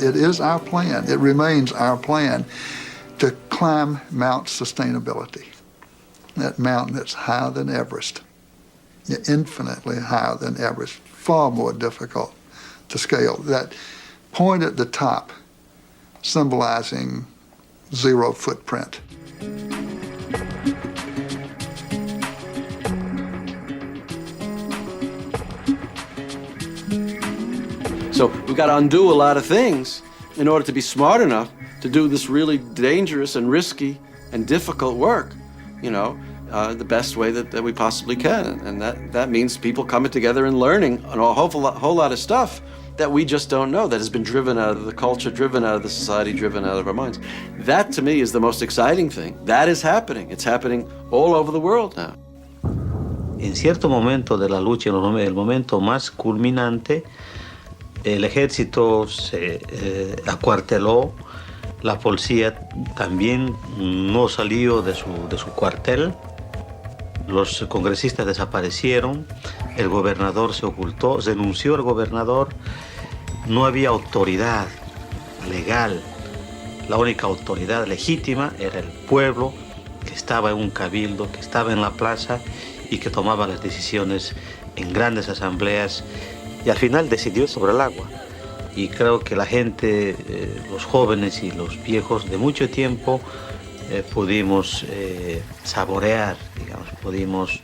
It is our plan, it remains our plan to climb Mount Sustainability, that mountain that's higher than Everest, infinitely higher than Everest, far more difficult to scale. That point at the top symbolizing zero footprint. So we've got to undo a lot of things in order to be smart enough to do this really dangerous and risky and difficult work, the best way that we possibly can. And that means people coming together and learning a whole lot of stuff that we just don't know, that has been driven out of the culture, driven out of the society, driven out of our minds. That, to me, is the most exciting thing. That is happening. It's happening all over the world now. En cierto momento de la lucha, el momento más culminante, el ejército se acuarteló, la policía también no salió de su cuartel, los congresistas desaparecieron, el gobernador se ocultó, denunció al gobernador, no había autoridad legal, la única autoridad legítima era el pueblo que estaba en un cabildo, que estaba en la plaza y que tomaba las decisiones en grandes asambleas y al final decidió sobre el agua. Y creo que la gente, los jóvenes y los viejos de mucho tiempo pudimos saborear, pudimos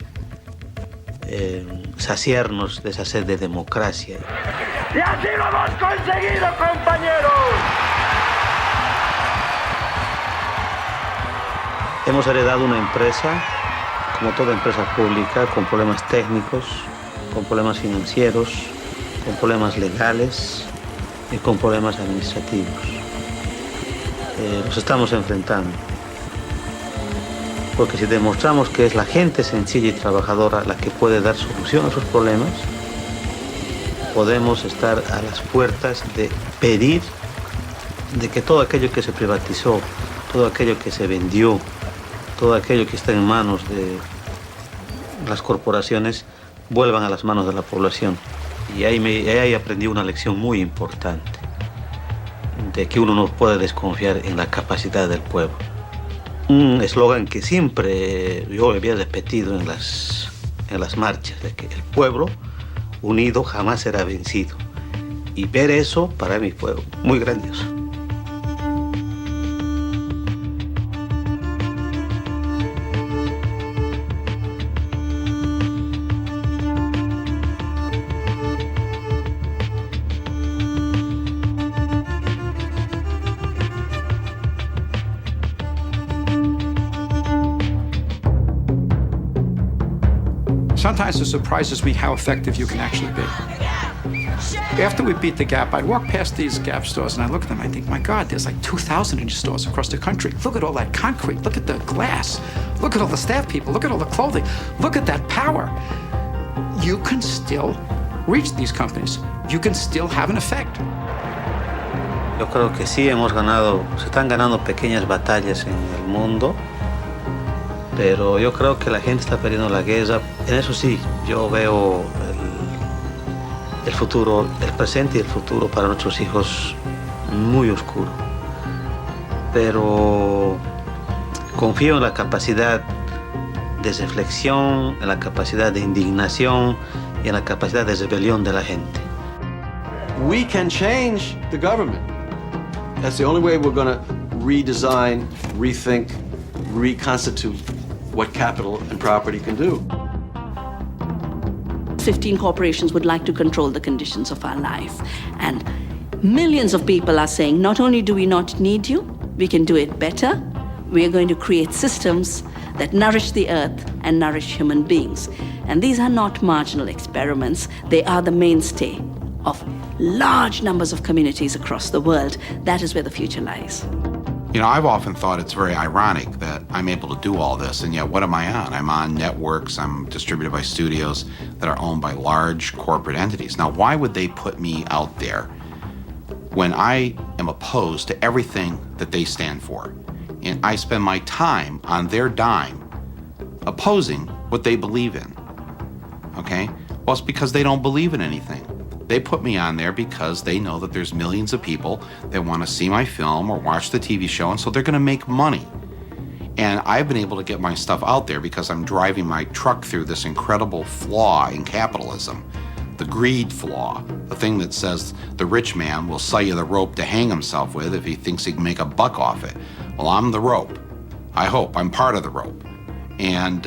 saciarnos de esa sed de democracia. ¡Y así lo hemos conseguido, compañeros! Hemos heredado una empresa, como toda empresa pública, con problemas técnicos, con problemas financieros, con problemas legales y con problemas administrativos. Los estamos enfrentando. Porque si demostramos que es la gente sencilla y trabajadora la que puede dar solución a sus problemas, podemos estar a las puertas de pedir de que todo aquello que se privatizó, todo aquello que se vendió, todo aquello que está en manos de las corporaciones, vuelvan a las manos de la población. Y ahí aprendí una lección muy importante, de que uno no puede desconfiar en la capacidad del pueblo. Un eslogan que siempre yo había repetido en las marchas, de que el pueblo unido jamás será vencido. Y ver eso para mí fue muy grandioso. Sometimes it surprises me how effective you can actually be. After we beat the Gap, I'd walk past these Gap stores and I look at them, I think, my God, there's like 2,000 of these stores across the country. Look at all that concrete, look at the glass, look at all the staff people, look at all the clothing, look at that power. You can still reach these companies. You can still have an effect. Yo creo que sí se están ganando pequeñas batallas en el mundo, pero yo creo que la gente está perdiendo la guerra. En eso sí, yo veo el futuro, el presente y el futuro para nuestros hijos muy oscuro. Pero confío en la capacidad de reflexión, en la capacidad de indignación y en la capacidad de rebelión de la gente. We can change the government. That's the only way we're going to redesign, rethink, reconstitute what capital and property can do. 15 corporations would like to control the conditions of our life. And millions of people are saying, not only do we not need you, we can do it better. We are going to create systems that nourish the earth and nourish human beings. And these are not marginal experiments. They are the mainstay of large numbers of communities across the world. That is where the future lies. You know, I've often thought it's very ironic that I'm able to do all this, and yet what am I on? I'm on networks, I'm distributed by studios that are owned by large corporate entities. Now, why would they put me out there when I am opposed to everything that they stand for? And I spend my time on their dime opposing what they believe in, okay? Well, it's because they don't believe in anything. They put me on there because they know that there's millions of people that want to see my film or watch the TV show, and so they're going to make money. And I've been able to get my stuff out there because I'm driving my truck through this incredible flaw in capitalism, the greed flaw, the thing that says the rich man will sell you the rope to hang himself with if he thinks he can make a buck off it. Well, I'm the rope. I hope I'm part of the rope. And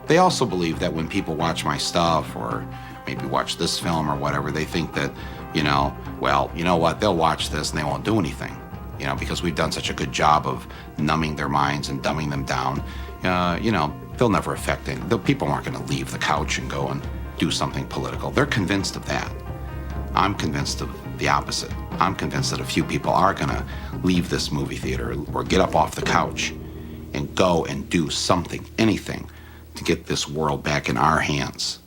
they also believe that when people watch my stuff or maybe watch this film or whatever, they think that, you know, well, you know what, they'll watch this and they won't do anything, you know, because we've done such a good job of numbing their minds and dumbing them down. You know, they'll never affect anything. The people aren't going to leave the couch and go and do something political. They're convinced of that. I'm convinced of the opposite. I'm convinced that a few people are going to leave this movie theater or get up off the couch and go and do something, anything, to get this world back in our hands.